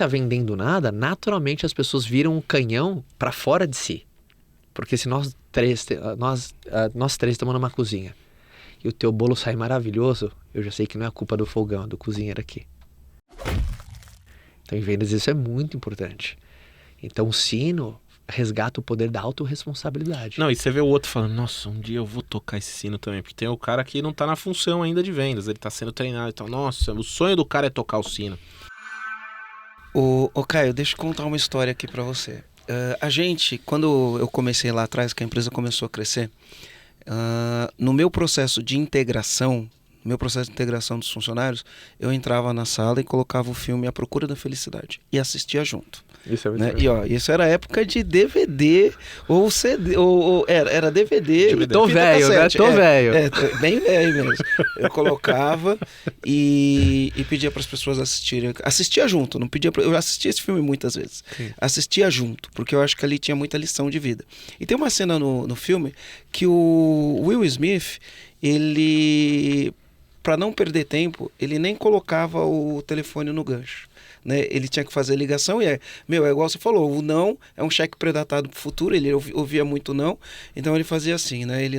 vendendo nada, naturalmente as pessoas viram um canhão para fora de si. Porque se nós três estamos numa cozinha e o teu bolo sai maravilhoso, eu já sei que não é a culpa do fogão, é do cozinheiro aqui. Então, em vendas, isso é muito importante. Então, o sino resgata o poder da autorresponsabilidade. Não, e você vê o outro falando, nossa, um dia eu vou tocar esse sino também, porque tem o cara que não tá na função ainda de vendas, ele tá sendo treinado, então, nossa, o sonho do cara é tocar o sino. Ô Caio, deixa eu contar uma história aqui pra você. A gente, quando eu comecei lá atrás, que a empresa começou a crescer, no meu processo de integração dos funcionários, eu entrava na sala e colocava o filme A Procura da Felicidade e assistia junto. Isso é muito né? E ó, isso era época de DVD ou CD, era DVD. Tô velho, né? Tô velho. Bem velho mesmo. Eu colocava e pedia para as pessoas assistirem. Assistia junto, não pedia eu assistia esse filme muitas vezes. Sim. Assistia junto, porque eu acho que ali tinha muita lição de vida. E tem uma cena no filme que o Will Smith, ele, para não perder tempo, ele nem colocava o telefone no gancho. Né? Ele tinha que fazer ligação e é igual você falou, o não é um cheque predatado pro futuro, ele ouvia muito não, então ele fazia assim, né? Ele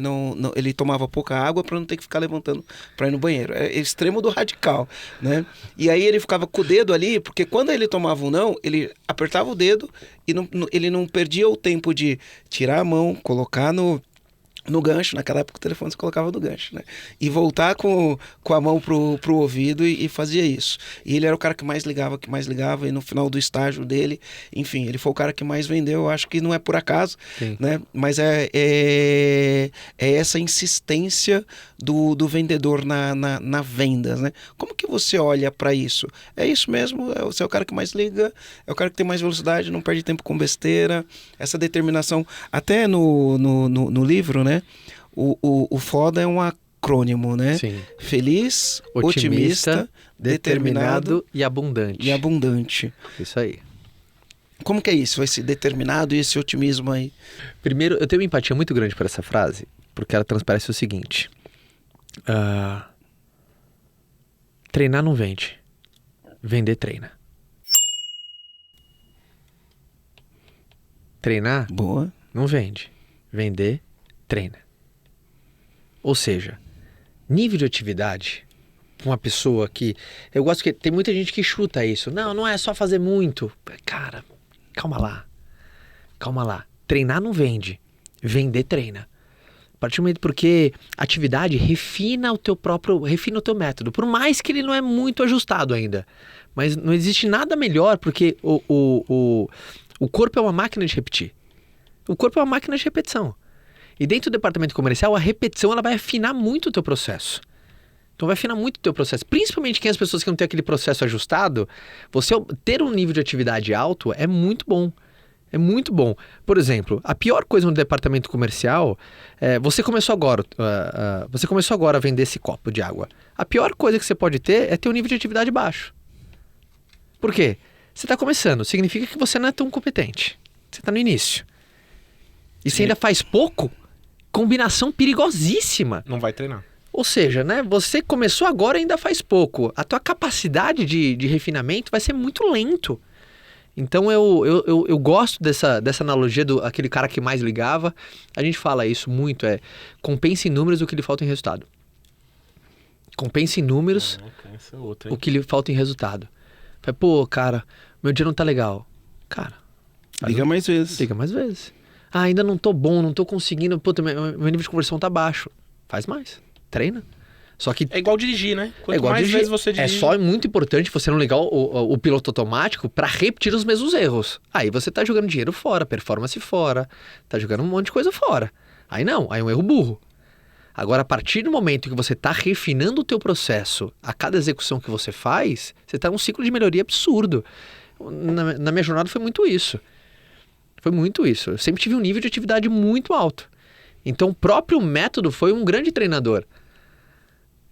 ele tomava pouca água para não ter que ficar levantando para ir no banheiro, é extremo do radical, né? E aí ele ficava com o dedo ali, porque quando ele tomava um não, ele apertava o dedo e ele não perdia o tempo de tirar a mão, colocar no gancho, naquela época o telefone você colocava no gancho, né? E voltar com a mão pro ouvido e fazia isso. E ele era o cara que mais ligava, e no final do estágio dele, enfim, ele foi o cara que mais vendeu, eu acho que não é por acaso, sim, né? Mas é essa insistência do vendedor na venda, né? Como que você olha para isso? É isso mesmo? Você é o cara que mais liga, é o cara que tem mais velocidade, não perde tempo com besteira, essa determinação, até no livro, né? O FODA é um acrônimo, né? Sim. Feliz, otimista, determinado e abundante. Isso aí. Como que é isso? Esse determinado e esse otimismo aí? Primeiro, eu tenho uma empatia muito grande por essa frase, porque ela transparece o seguinte. Treinar não vende. Vender treina. Treinar boa, não vende. Vender treina. Ou seja, nível de atividade, uma pessoa que... Eu gosto que tem muita gente que chuta isso. Não é só fazer muito. Cara, calma lá. Treinar não vende. Vender treina. A partir do momento porque atividade refina o teu método, por mais que ele não é muito ajustado ainda. Mas não existe nada melhor, porque o corpo é uma máquina de repetir. O corpo é uma máquina de repetição. E dentro do departamento comercial, a repetição ela vai afinar muito o teu processo. Então vai afinar muito o teu processo. Principalmente quem as pessoas que não têm aquele processo ajustado, você ter um nível de atividade alto é muito bom. É muito bom. Por exemplo, a pior coisa no departamento comercial você começou agora a vender esse copo de água. A pior coisa que você pode ter é ter um nível de atividade baixo. Por quê? Você está começando, significa que você não é tão competente. Você está no início. E você ainda faz pouco, combinação perigosíssima. Não vai treinar. Ou seja, né, você começou agora e ainda faz pouco. A tua capacidade de refinamento vai ser muito lento. Então eu gosto dessa analogia do aquele cara que mais ligava. A gente fala isso muito, compensa em números o que lhe falta em resultado. Compensa em números o que lhe falta em resultado. Pô, cara, meu dia não tá legal. Cara, liga mais vezes. Liga mais vezes. Ah, ainda não tô bom, não tô conseguindo. Puta, meu nível de conversão tá baixo. Faz mais. Treina. Só que é igual dirigir, né? Quanto igual mais dirigir. vezes você dirige... É só muito importante você não ligar o piloto automático para repetir os mesmos erros. Aí você tá jogando dinheiro fora, performance fora, tá jogando um monte de coisa fora. Aí não, aí é um erro burro. Agora, a partir do momento que você tá refinando o teu processo a cada execução que você faz, você tá num ciclo de melhoria absurdo. Na minha jornada foi muito isso. Foi muito isso. Eu sempre tive um nível de atividade muito alto. Então, o próprio método foi um grande treinador.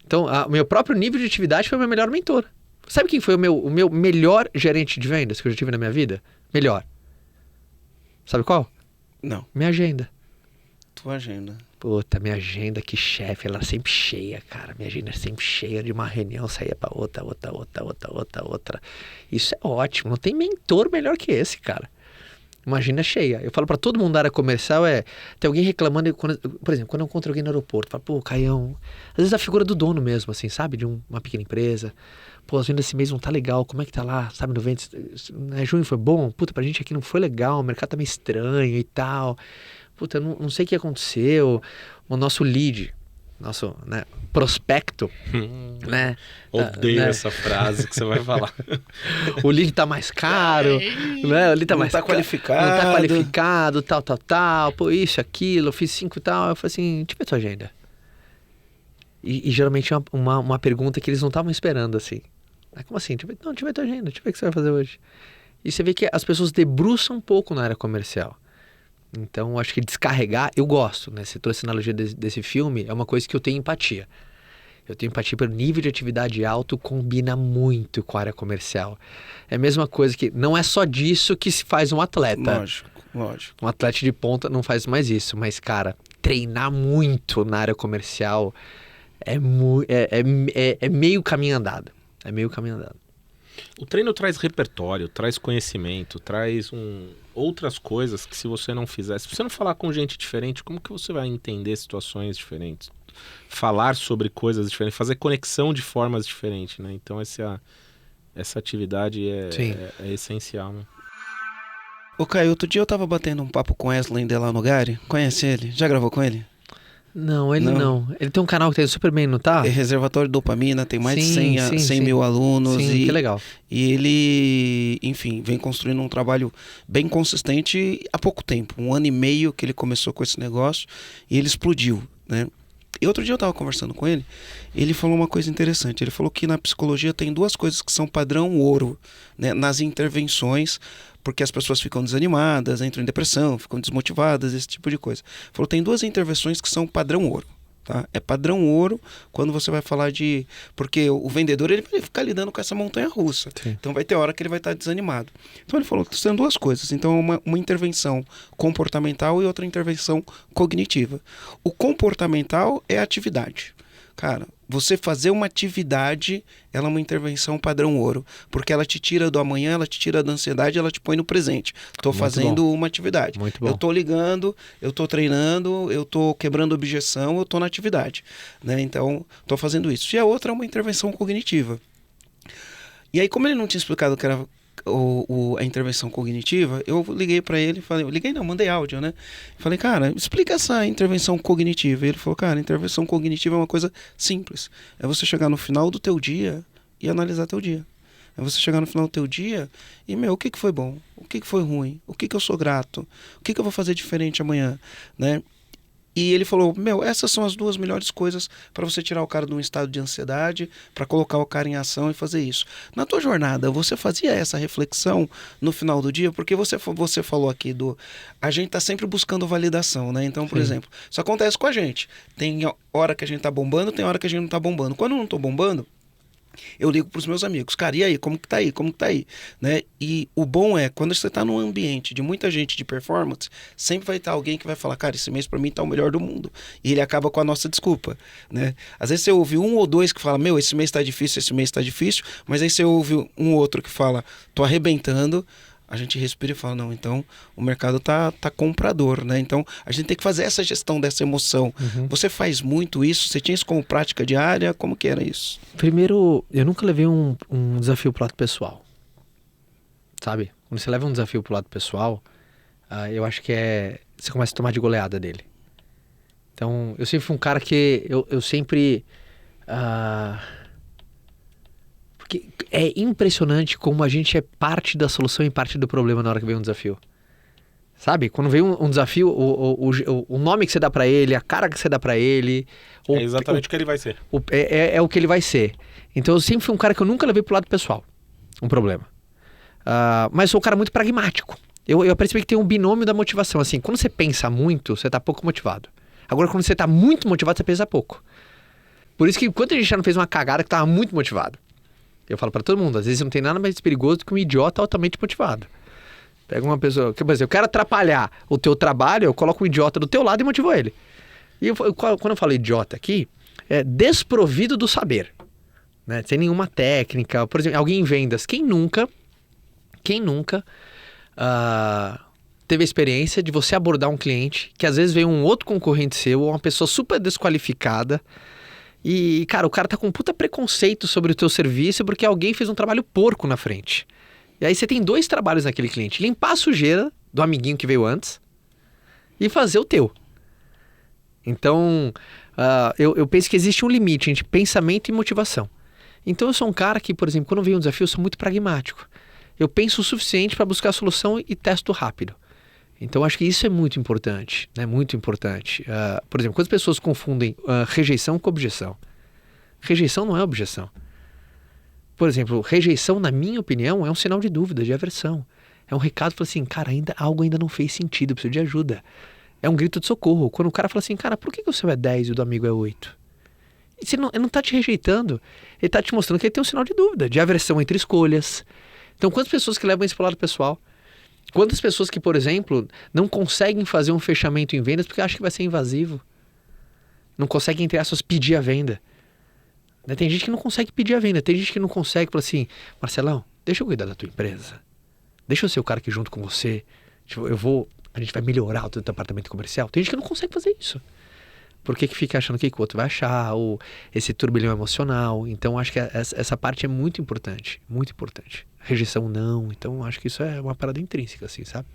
Então, o meu próprio nível de atividade foi o meu melhor mentor. Sabe quem foi o meu melhor gerente de vendas que eu já tive na minha vida? Melhor. Sabe qual? Não. Minha agenda. Tua agenda. Puta, minha agenda, que chefe, ela é sempre cheia, cara. Minha agenda é sempre cheia, de uma reunião saía pra outra. Isso é ótimo. Não tem mentor melhor que esse, cara. Uma agenda cheia. Eu falo pra todo mundo da área comercial, tem alguém reclamando, por exemplo, quando eu encontro alguém no aeroporto, falo, pô, Caião, às vezes a figura do dono mesmo, assim, sabe, de uma pequena empresa, pô, as vendas esse mês não tá legal, como é que tá lá, sabe, no vendas, junho foi bom, puta, pra gente aqui não foi legal, o mercado tá meio estranho e tal, puta, não sei o que aconteceu, o nosso lead, nosso, né, prospecto, né? Odeio essa frase que você vai falar. O lead tá mais caro, né? O lead tá não mais tá qualificado. Não tá qualificado, tal. Pô, isso, aquilo, eu fiz 5 e tal. Eu falei assim, deixa eu ver tua agenda. E geralmente é uma pergunta que eles não estavam esperando, assim. Como assim? Deixa eu ver tua agenda, deixa eu ver o que você vai fazer hoje. E você vê que as pessoas debruçam um pouco na área comercial. Então, acho que descarregar, eu gosto, né? Você trouxe a analogia desse filme, é uma coisa que eu tenho empatia. Eu tenho empatia pelo nível de atividade alto, combina muito com a área comercial. É a mesma coisa que, não é só disso que se faz um atleta. Lógico. Um atleta de ponta não faz mais isso, mas, cara, treinar muito na área comercial é meio caminho andado. É meio caminho andado. O treino traz repertório, traz conhecimento, traz outras coisas que se você não fizer, se você não falar com gente diferente, como que você vai entender situações diferentes? Falar sobre coisas diferentes, fazer conexão de formas diferentes, né? Então essa atividade é essencial, né? Ô Caio, outro dia eu tava batendo um papo com Wesley Delanogari, conhece ele? Já gravou com ele? Não, ele não. Ele tem um canal que tá super bem, não tá? É Reservatório de Dopamina, tem mais de 100 mil alunos. Sim, que legal. E ele, enfim, vem construindo um trabalho bem consistente há pouco tempo. 1 ano e meio que ele começou com esse negócio e ele explodiu, né? E outro dia eu estava conversando com ele, ele falou uma coisa interessante. Ele falou que na psicologia tem 2 coisas que são padrão ouro, né, nas intervenções, porque as pessoas ficam desanimadas, entram em depressão, ficam desmotivadas, esse tipo de coisa. Ele falou que tem 2 intervenções que são padrão ouro. Tá? É padrão ouro quando você vai falar de... Porque o vendedor ele vai ficar lidando com essa montanha russa. Sim. Então vai ter hora que ele vai estar desanimado. Então ele falou que são 2 coisas. Então uma intervenção comportamental e outra intervenção cognitiva. O comportamental é a atividade. Cara, você fazer uma atividade, ela é uma intervenção padrão ouro. Porque ela te tira do amanhã, ela te tira da ansiedade, ela te põe no presente. Estou fazendo uma atividade. Muito bom. Eu estou ligando, eu estou treinando, eu estou quebrando objeção, eu estou na atividade. Né? Então, estou fazendo isso. E a outra é uma intervenção cognitiva. E aí, como ele não tinha explicado o que era a intervenção cognitiva, eu liguei para ele e falei, mandei áudio, né? Falei, cara, explica essa intervenção cognitiva. E ele falou, cara, intervenção cognitiva é uma coisa simples. É você chegar no final do teu dia e analisar teu dia. É você chegar no final do teu dia e, o que foi bom? O que foi ruim? O que eu sou grato? O que eu vou fazer diferente amanhã? Né? E ele falou, essas são as 2 melhores coisas para você tirar o cara de um estado de ansiedade, para colocar o cara em ação e fazer isso. Na tua jornada, você fazia essa reflexão no final do dia? Porque você falou aqui a gente tá sempre buscando validação, né? Então, por exemplo, isso acontece com a gente. Tem hora que a gente tá bombando, tem hora que a gente não tá bombando. Quando eu não tô bombando, eu ligo para os meus amigos, cara, e aí, como que tá aí, né? E o bom é, quando você tá num ambiente de muita gente de performance, sempre vai estar alguém que vai falar, cara, esse mês para mim tá o melhor do mundo, e ele acaba com a nossa desculpa, né? Às vezes você ouve 1 ou 2 que fala, esse mês tá difícil, mas aí você ouve um outro que fala, tô arrebentando, a gente respira e fala, não, então o mercado tá comprador, né? Então a gente tem que fazer essa gestão dessa emoção. Você faz muito isso? Você tinha isso como prática diária? Como que era isso? Primeiro, eu nunca levei um desafio pro lado pessoal, sabe? Quando você leva um desafio pro lado pessoal, eu acho que você começa a tomar de goleada dele. Então, eu sempre fui um cara que eu sempre... Porque é impressionante como a gente é parte da solução e parte do problema na hora que vem um desafio. Sabe? Quando vem um desafio, o nome que você dá pra ele, a cara que você dá pra ele... É exatamente o que ele vai ser. É o que ele vai ser. Então eu sempre fui um cara que eu nunca levei pro lado pessoal. Um problema. Mas sou um cara muito pragmático. Eu percebi que tem um binômio da motivação. Assim, quando você pensa muito, você tá pouco motivado. Agora, quando você tá muito motivado, você pensa pouco. Por isso que enquanto a gente já não fez uma cagada que tava muito motivado. Eu falo pra todo mundo, às vezes não tem nada mais perigoso do que um idiota altamente motivado. Pega uma pessoa, por exemplo, eu quero atrapalhar o teu trabalho, eu coloco um idiota do teu lado e motivo ele. E quando eu falo idiota aqui, é desprovido do saber, né? Sem nenhuma técnica. Por exemplo, alguém em vendas, quem nunca teve a experiência de você abordar um cliente que às vezes veio um outro concorrente seu, ou uma pessoa super desqualificada, e, cara, o cara tá com um puta preconceito sobre o teu serviço porque alguém fez um trabalho porco na frente. E aí você tem 2 trabalhos naquele cliente. Limpar a sujeira do amiguinho que veio antes e fazer o teu. Então, eu penso que existe um limite entre pensamento e motivação. Então eu sou um cara que, por exemplo, quando vem um desafio, eu sou muito pragmático. Eu penso o suficiente para buscar a solução e testo rápido. Então acho que isso é muito importante, né? Muito importante. Por exemplo, quando as pessoas confundem rejeição com objeção. Rejeição não é objeção. Por exemplo, rejeição, na minha opinião, é um sinal de dúvida, de aversão. É um recado que fala assim, cara, algo ainda não fez sentido, eu preciso de ajuda. É um grito de socorro. Quando o cara fala assim, cara, por que o seu é 10 e o do amigo é 8? Ele não tá te rejeitando, ele tá te mostrando que ele tem um sinal de dúvida, de aversão entre escolhas. Então, quantas pessoas que levam isso para o lado pessoal? Quantas pessoas que, por exemplo, não conseguem fazer um fechamento em vendas porque acham que vai ser invasivo? Não conseguem, entre aspas, pedir a venda. Tem gente que não consegue pedir a venda. Tem gente que não consegue falar assim, Marcelão, deixa eu cuidar da tua empresa. Deixa eu ser o cara que junto com você, a gente vai melhorar o teu departamento comercial. Tem gente que não consegue fazer isso. Por que fica achando que o outro vai achar, ou esse turbilhão emocional. Então, acho que essa parte é muito importante. Muito importante. Rejeição não. Então, acho que isso é uma parada intrínseca, assim, sabe?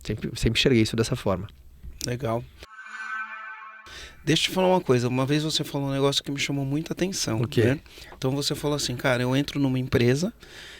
Sempre enxerguei isso dessa forma. Legal. Deixa eu te falar uma coisa. Uma vez você falou um negócio que me chamou muita atenção. O quê? Né? Então, você falou assim, cara, eu entro numa empresa...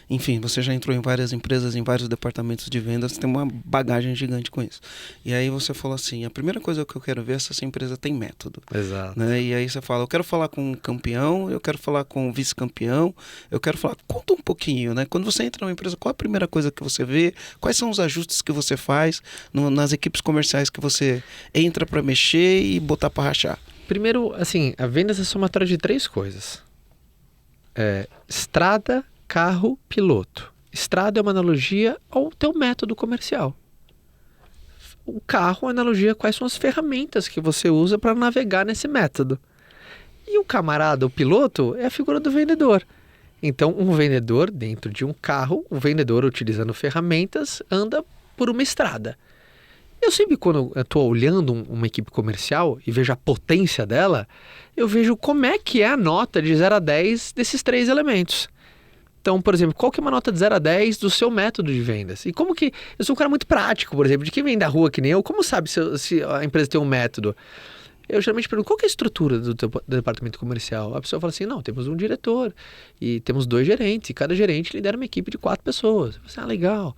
Enfim, você já entrou em várias empresas, em vários departamentos de vendas, tem uma bagagem gigante com isso. E aí você falou assim, a primeira coisa que eu quero ver é se essa empresa tem método. Exato. Né? E aí você fala, eu quero falar com o campeão, eu quero falar com o vice-campeão, eu quero falar... Conta um pouquinho, né? Quando você entra numa empresa, qual a primeira coisa que você vê? Quais são os ajustes que você faz nas equipes comerciais que você entra para mexer e botar para rachar? Primeiro, assim, a vendas é somatória de 3 coisas. Estrada, carro, piloto. Estrada é uma analogia ao teu método comercial. O carro é uma analogia quais são as ferramentas que você usa para navegar nesse método. E o camarada, o piloto, é a figura do vendedor. Então, um vendedor dentro de um carro, um vendedor utilizando ferramentas, anda por uma estrada. Eu sempre, quando eu estou olhando uma equipe comercial e vejo a potência dela, eu vejo como é que é a nota de 0 a 10 desses 3 elementos. Então, por exemplo, qual que é uma nota de 0 a 10 do seu método de vendas? E como que... Eu sou um cara muito prático, por exemplo, de quem vem da rua que nem eu, como sabe se a empresa tem um método? Eu geralmente pergunto, qual que é a estrutura do departamento comercial? A pessoa fala assim, não, temos um diretor e temos 2 gerentes, e cada gerente lidera uma equipe de 4 pessoas. Você, legal.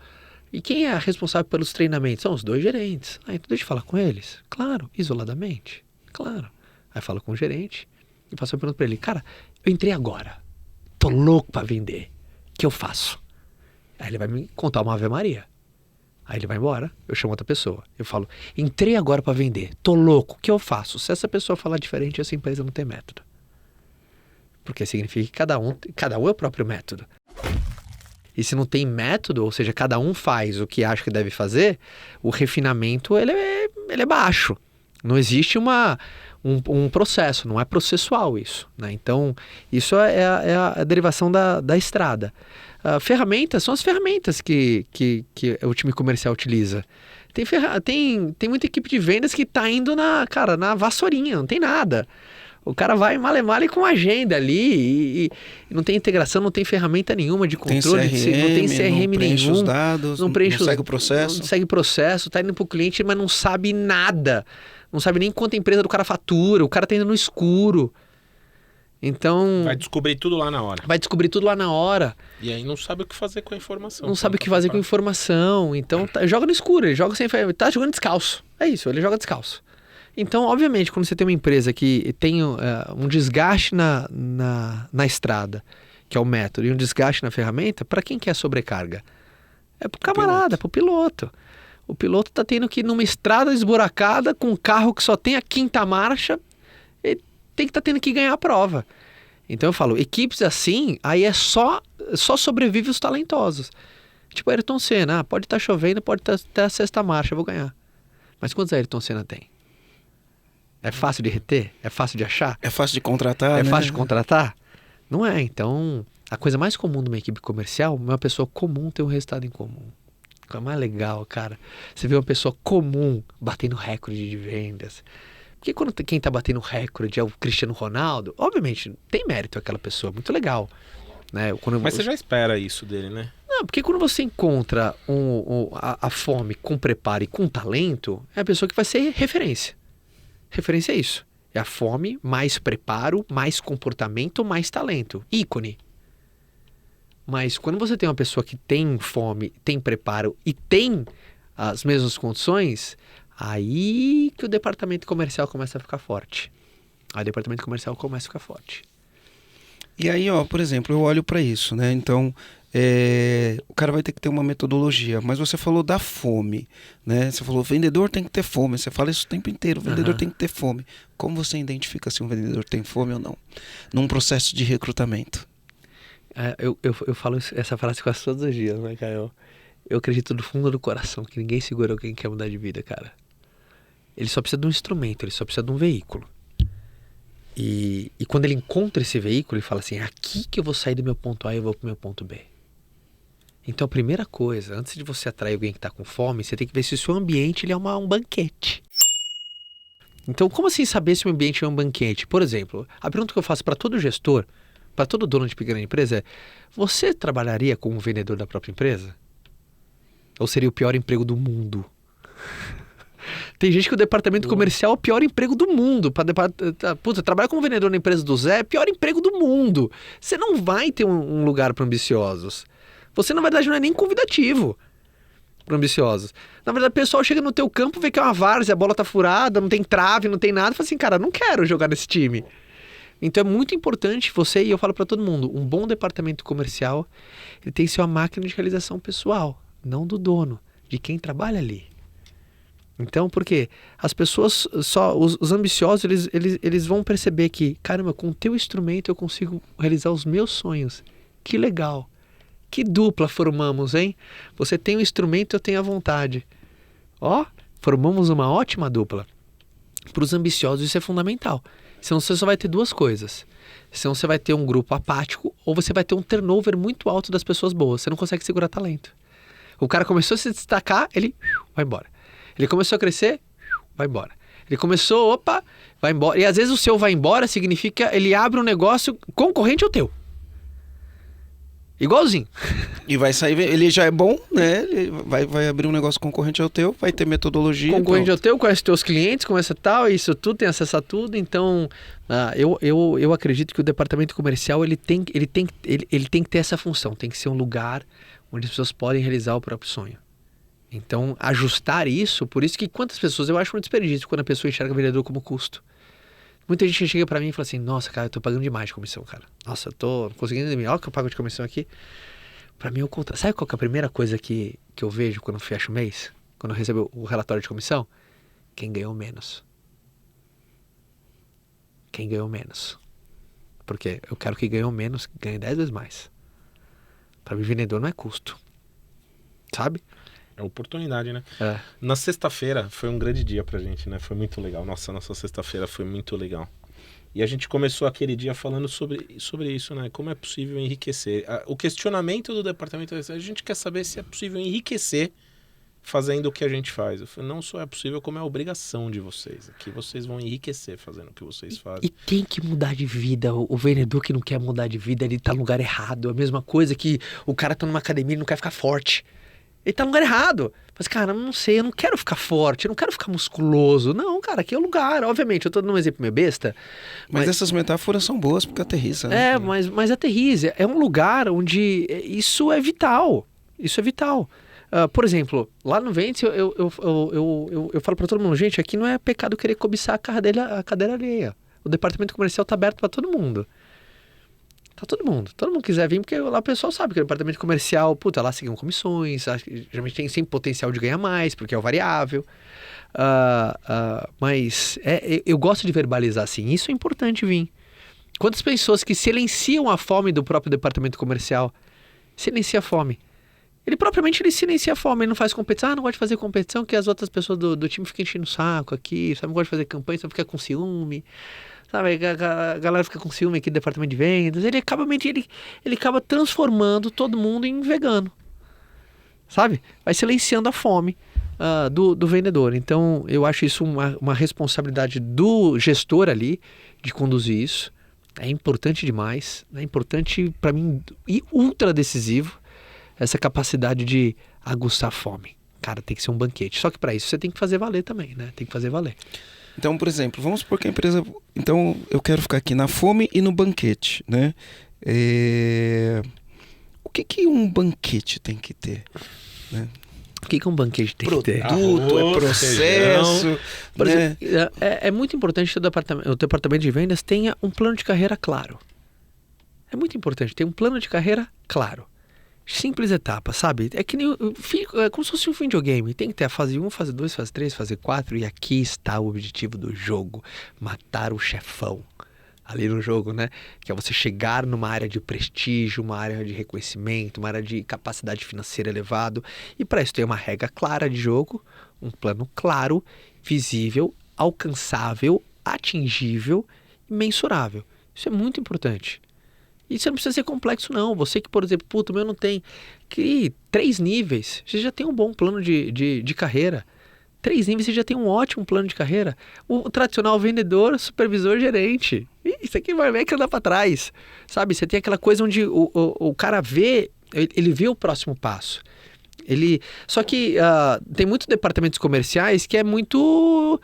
E quem é responsável pelos treinamentos? São os 2 gerentes. Então deixa eu falar com eles. Claro, isoladamente. Claro. Aí falo com o gerente e faço uma pergunta para ele. Cara, eu entrei agora. Tô louco para vender. O que eu faço? Aí ele vai me contar uma Ave Maria. Aí ele vai embora, eu chamo outra pessoa. Eu falo, entrei agora para vender. Tô louco, o que eu faço? Se essa pessoa falar diferente, essa empresa não tem método. Porque significa que cada um é o próprio método. E se não tem método, ou seja, cada um faz o que acha que deve fazer, o refinamento ele é baixo. Não existe um processo, não é processual isso, né? Então, isso é a derivação da estrada. Ferramentas são as ferramentas que o time comercial utiliza. Tem muita equipe de vendas que está indo na vassourinha, não tem nada. O cara vai male com agenda ali e não tem integração, não tem ferramenta nenhuma de controle, não tem CRM não preenche nenhum. Os dados, não segue o processo. Não segue o processo, tá indo pro cliente, mas não sabe nada. Não sabe nem quanto a empresa do cara fatura, o cara tá indo no escuro. Então... Vai descobrir tudo lá na hora. E aí não sabe o que fazer com a informação. Não sabe o que fazer com a informação. Então, joga no escuro, ele joga sem... Tá jogando descalço. É isso, ele joga descalço. Então, obviamente, quando você tem uma empresa que tem um desgaste na estrada, que é o método, e um desgaste na ferramenta, para quem quer sobrecarga? É pro camarada, pro piloto. O piloto tá tendo que ir numa estrada esburacada com um carro que só tem a 5ª marcha, ele tem que estar tendo que ganhar a prova. Então eu falo, equipes assim, aí é só sobrevive os talentosos. Tipo Ayrton Senna, pode estar chovendo, pode estar até a 6ª marcha, eu vou ganhar. Mas quantos Ayrton Senna tem? É fácil de reter? É fácil de achar? É fácil de contratar, É fácil de contratar? Não é. Então, a coisa mais comum de uma equipe comercial, uma pessoa comum tem um resultado em comum. O mais legal, cara, você vê uma pessoa comum batendo recorde de vendas. Porque quando quem tá batendo recorde é o Cristiano Ronaldo, obviamente tem mérito aquela pessoa, muito legal. Né? Mas você já espera isso dele, né? Não, porque quando você encontra a fome com preparo e com talento, é a pessoa que vai ser referência. Referência é isso. É a fome, mais preparo, mais comportamento, mais talento. Ícone. Mas quando você tem uma pessoa que tem fome, tem preparo e tem as mesmas condições, aí que o departamento comercial começa a ficar forte. Aí o departamento comercial começa a ficar forte. E aí, por exemplo, eu olho para isso, né? Então, o cara vai ter que ter uma metodologia. Mas você falou da fome, né? Você falou, vendedor tem que ter fome. Você fala isso o tempo inteiro, vendedor tem que ter fome. Como você identifica se um vendedor tem fome ou não? Num processo de recrutamento. Eu falo essa frase quase todos os dias, né, Caio? Eu acredito do fundo do coração que ninguém segura alguém que quer mudar de vida, cara. Ele só precisa de um instrumento, ele só precisa de um veículo. E quando ele encontra esse veículo, ele fala assim, é aqui que eu vou sair do meu ponto A e eu vou pro meu ponto B. Então a primeira coisa, antes de você atrair alguém que está com fome, você tem que ver se o seu ambiente ele é um banquete. Então como assim saber se o ambiente é um banquete? Por exemplo, a pergunta que eu faço para todo gestor, para todo dono de pequena empresa é, você trabalharia como vendedor da própria empresa? Ou seria o pior emprego do mundo? Tem gente que o departamento comercial é o pior emprego do mundo. Puta, trabalhar como vendedor na empresa do Zé é o pior emprego do mundo. Você não vai ter um lugar para ambiciosos. Você, na verdade, não é nem convidativo para ambiciosos. Na verdade, o pessoal chega no teu campo, vê que é uma várzea, a bola tá furada, não tem trave, não tem nada, e fala assim, cara, não quero jogar nesse time. Então é muito importante você, e eu falo para todo mundo, um bom departamento comercial, ele tem que ser uma máquina de realização pessoal, não do dono, de quem trabalha ali. Então, porque as pessoas, os ambiciosos, eles vão perceber que, caramba, com o teu instrumento eu consigo realizar os meus sonhos. Que legal. Que dupla formamos, hein? Você tem o instrumento, eu tenho a vontade. Formamos uma ótima dupla. Para os ambiciosos isso é fundamental. Senão você só vai ter duas coisas. Senão você vai ter um grupo apático ou você vai ter um turnover muito alto das pessoas boas. Você não consegue segurar talento. O cara começou a se destacar, ele vai embora. Ele começou a crescer, vai embora. Ele começou, vai embora. E às vezes o seu vai embora significa ele abre um negócio concorrente ao teu. Igualzinho. E vai sair, ele já é bom, né? Ele vai abrir um negócio concorrente ao teu, vai ter metodologia. Concorrente ao teu, conhece os teus clientes, começa tal, isso tudo, tem acesso a tudo. Então, eu acredito que o departamento comercial ele tem que ter essa função, tem que ser um lugar onde as pessoas podem realizar o próprio sonho. Então, ajustar isso, por isso que quantas pessoas, eu acho um desperdício quando a pessoa enxerga o vendedor como custo. Muita gente chega pra mim e fala assim, nossa, cara, eu tô pagando demais de comissão, cara. Nossa, eu tô conseguindo, olha o que eu pago de comissão aqui. Pra mim, sabe qual que é a primeira coisa que eu vejo quando fecho o mês? Quando eu recebo o relatório de comissão? Quem ganhou menos. Quem ganhou menos. Porque eu quero que ganhou menos, ganhe 10 vezes mais. Pra mim, vendedor não é custo. Sabe? É oportunidade, né? É. Na sexta-feira foi um grande dia pra gente, né? Foi muito legal. Nossa sexta-feira foi muito legal. E a gente começou aquele dia falando sobre isso, né? Como é possível enriquecer. O questionamento do departamento, a gente quer saber se é possível enriquecer fazendo o que a gente faz. Eu falei, não só é possível, como é obrigação de vocês. Que vocês vão enriquecer fazendo o que vocês fazem. E tem que mudar de vida. O vendedor que não quer mudar de vida, ele tá no lugar errado. É a mesma coisa que o cara tá numa academia e não quer ficar forte. Ele tá no lugar errado. Mas, cara, eu não sei, eu não quero ficar forte, eu não quero ficar musculoso. Não, cara, aqui é o lugar. Obviamente, eu tô dando um exemplo meio besta. Mas essas metáforas são boas porque aterriza, né? É, mas aterriza. É um lugar onde isso é vital. Isso é vital. Por exemplo, lá no Ventes, eu falo pra todo mundo, gente, aqui não é pecado querer cobiçar a cadeira alheia. O departamento comercial tá aberto pra todo mundo. Tá todo mundo quiser vir, porque lá o pessoal sabe que o departamento comercial, puta, lá seguem comissões, geralmente tem sempre potencial de ganhar mais, porque é o variável. Mas eu gosto de verbalizar assim, isso é importante vir. Quantas pessoas que silenciam a fome do próprio departamento comercial? Silencia a fome. Ele silencia a fome, ele não faz competição. Não gosta de fazer competição, que as outras pessoas do time ficam enchendo o saco aqui, sabe? Não gosta de fazer campanha, só fica com ciúme. Sabe, a galera fica com ciúme aqui do departamento de vendas. Ele acaba transformando todo mundo em vegano. Sabe? Vai silenciando a fome do vendedor. Então, eu acho isso uma responsabilidade do gestor ali, de conduzir isso. É importante demais. É importante, para mim, e ultra decisivo, essa capacidade de aguçar a fome. Cara, tem que ser um banquete. Só que para isso você tem que fazer valer também, né? Tem que fazer valer. Então, por exemplo, vamos supor que a empresa... Então, eu quero ficar aqui na fome e no banquete, né? O que um banquete tem que ter? Né? O que um banquete tem que ter? Produto, é processo. Por né? exemplo, é muito importante que o departamento de vendas tenha um plano de carreira claro. É muito importante ter um plano de carreira claro. Simples etapas, sabe? É que nem é como se fosse um videogame. Tem que ter a fase 1, fase 2, fase 3, fase 4. E aqui está o objetivo do jogo. Matar o chefão. Ali no jogo, né? Que é você chegar numa área de prestígio, uma área de reconhecimento, uma área de capacidade financeira elevado. E para isso tem uma regra clara de jogo, um plano claro, visível, alcançável, atingível e mensurável. Isso é muito importante. Isso não precisa ser complexo, não. Você que, por exemplo, o meu não tem. Crie 3 níveis. Você já tem um bom plano de carreira. 3 níveis, você já tem um ótimo plano de carreira. O tradicional vendedor, supervisor, gerente. Isso aqui vai ver que andar para trás. Sabe? Você tem aquela coisa onde o cara vê, ele vê o próximo passo. Só que tem muitos departamentos comerciais que é muito...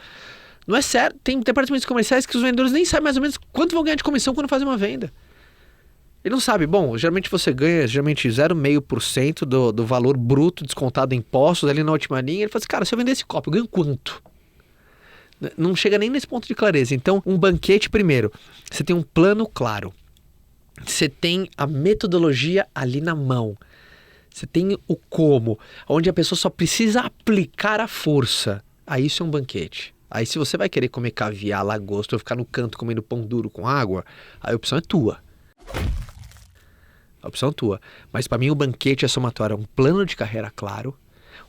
Não é certo. Tem departamentos comerciais que os vendedores nem sabem mais ou menos quanto vão ganhar de comissão quando fazem uma venda. Ele não sabe. Bom, geralmente você ganha 0,5% do valor bruto descontado em impostos ali na última linha. Ele fala assim, cara, se eu vender esse copo, eu ganho quanto? Não chega nem nesse ponto de clareza. Então, um banquete primeiro. Você tem um plano claro. Você tem a metodologia ali na mão. Você tem o como, onde a pessoa só precisa aplicar a força. Aí isso é um banquete. Aí se você vai querer comer caviar, lagosta ou ficar no canto comendo pão duro com água, a opção é tua. A opção é tua. Mas para mim o banquete é somatório. É um plano de carreira claro,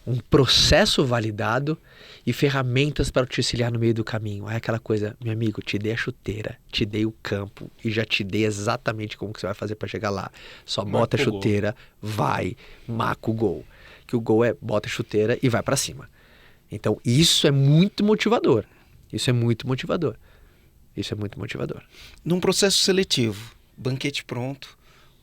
um processo validado e ferramentas para te auxiliar no meio do caminho. É aquela coisa, meu amigo, te dei a chuteira, te dei o campo e já te dei exatamente como que você vai fazer para chegar lá. Só bota a chuteira, vai, marca o gol. Que o gol é bota a chuteira e vai para cima. Então isso é muito motivador. Isso é muito motivador. Isso é muito motivador. Num processo seletivo, banquete pronto,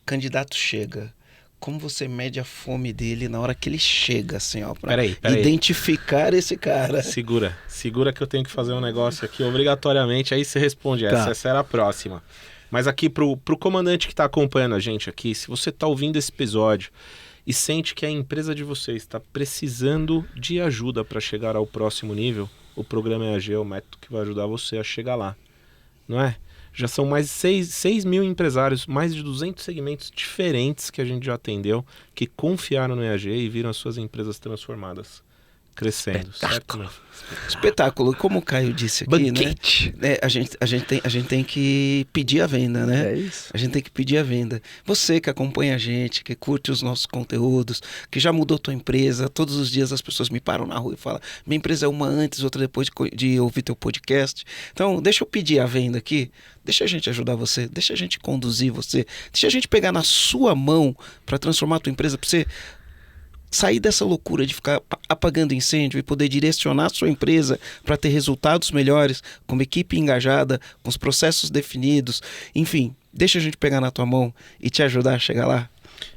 candidato chega. como você mede a fome dele na hora que ele chega, assim, ó, pra Peraí. identificar esse cara. Segura que eu tenho que fazer um negócio aqui obrigatoriamente, aí você responde essa era a próxima. Mas aqui pro comandante que tá acompanhando a gente aqui, se você tá ouvindo esse episódio e sente que a empresa de vocês está precisando de ajuda para chegar ao próximo nível, o programa EAG é o método que vai ajudar você a chegar lá, não é? Já são mais de 6 mil empresários, mais de 200 segmentos diferentes que a gente já atendeu, que confiaram no EAG e viram as suas empresas transformadas, crescendo. Espetáculo. Espetáculo. Como o Caio disse aqui, Banquete. né? A gente tem que pedir a venda, né? É isso. A gente tem que pedir a venda. Você que acompanha a gente, que curte os nossos conteúdos, que já mudou tua empresa, todos os dias as pessoas me param na rua e falam, minha empresa é uma antes, outra depois de ouvir teu podcast. Então, deixa eu pedir a venda aqui, deixa a gente ajudar você, deixa a gente conduzir você, deixa a gente pegar na sua mão para transformar a tua empresa, para você sair dessa loucura de ficar apagando incêndio e poder direcionar a sua empresa para ter resultados melhores, com uma equipe engajada, com os processos definidos, enfim, deixa a gente pegar na tua mão e te ajudar a chegar lá.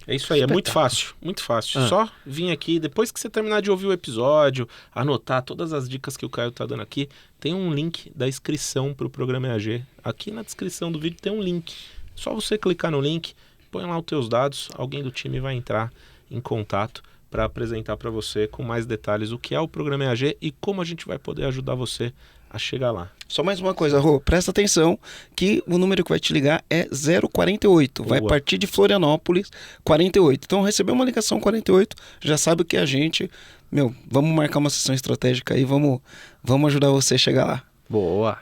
É isso aí, é muito fácil, muito fácil. Só vir aqui, depois que você terminar de ouvir o episódio, anotar todas as dicas que o Caio tá dando aqui, tem um link da inscrição para o programa EAG. Aqui na descrição do vídeo tem um link. Só você clicar no link, põe lá os teus dados, alguém do time vai entrar em contato para apresentar para você com mais detalhes o que é o programa EAG e como a gente vai poder ajudar você a chegar lá. Só mais uma coisa, Rô, presta atenção que o número que vai te ligar é 048, vai partir de Florianópolis, 48. Então, recebeu uma ligação 48, já sabe o que é a gente, vamos marcar uma sessão estratégica aí, vamos ajudar você a chegar lá. Boa.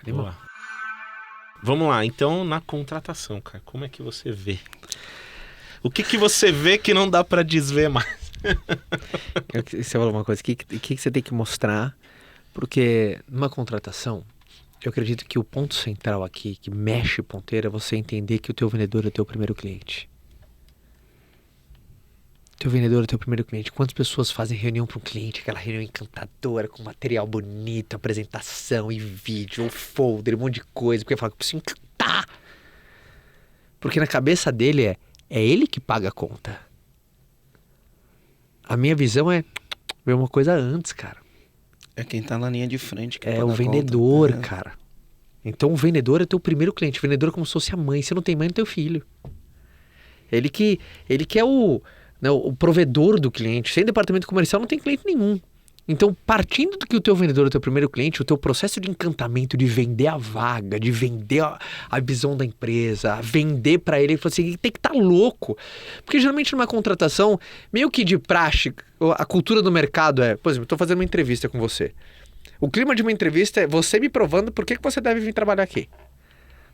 Vamos lá, então na contratação, cara, como é que você vê? O que você vê que não dá para desver mais? Você falou uma coisa, o que você tem que mostrar? Porque numa contratação, eu acredito que o ponto central aqui, que mexe ponteira, é você entender que o teu vendedor é o teu primeiro cliente. Teu vendedor é o teu primeiro cliente. Quantas pessoas fazem reunião para um cliente, aquela reunião encantadora, com material bonito, apresentação e vídeo, ou folder, um monte de coisa, porque fala que eu preciso encantar. Porque na cabeça dele é ele que paga a conta. A minha visão é ver uma coisa antes, cara. É quem tá na linha de frente que é o vendedor, cara. Então o vendedor é teu primeiro cliente. O vendedor é como se fosse a mãe. Se não tem mãe, não tem filho. Ele que é o provedor do cliente. Sem departamento comercial não tem cliente nenhum. Então, partindo do que o teu vendedor é o teu primeiro cliente, o teu processo de encantamento, de vender a vaga, de vender a visão da empresa, vender para ele fala assim, tem que estar louco. Porque geralmente numa contratação, meio que de praxe, a cultura do mercado é, por exemplo, estou fazendo uma entrevista com você. O clima de uma entrevista é você me provando por que você deve vir trabalhar aqui.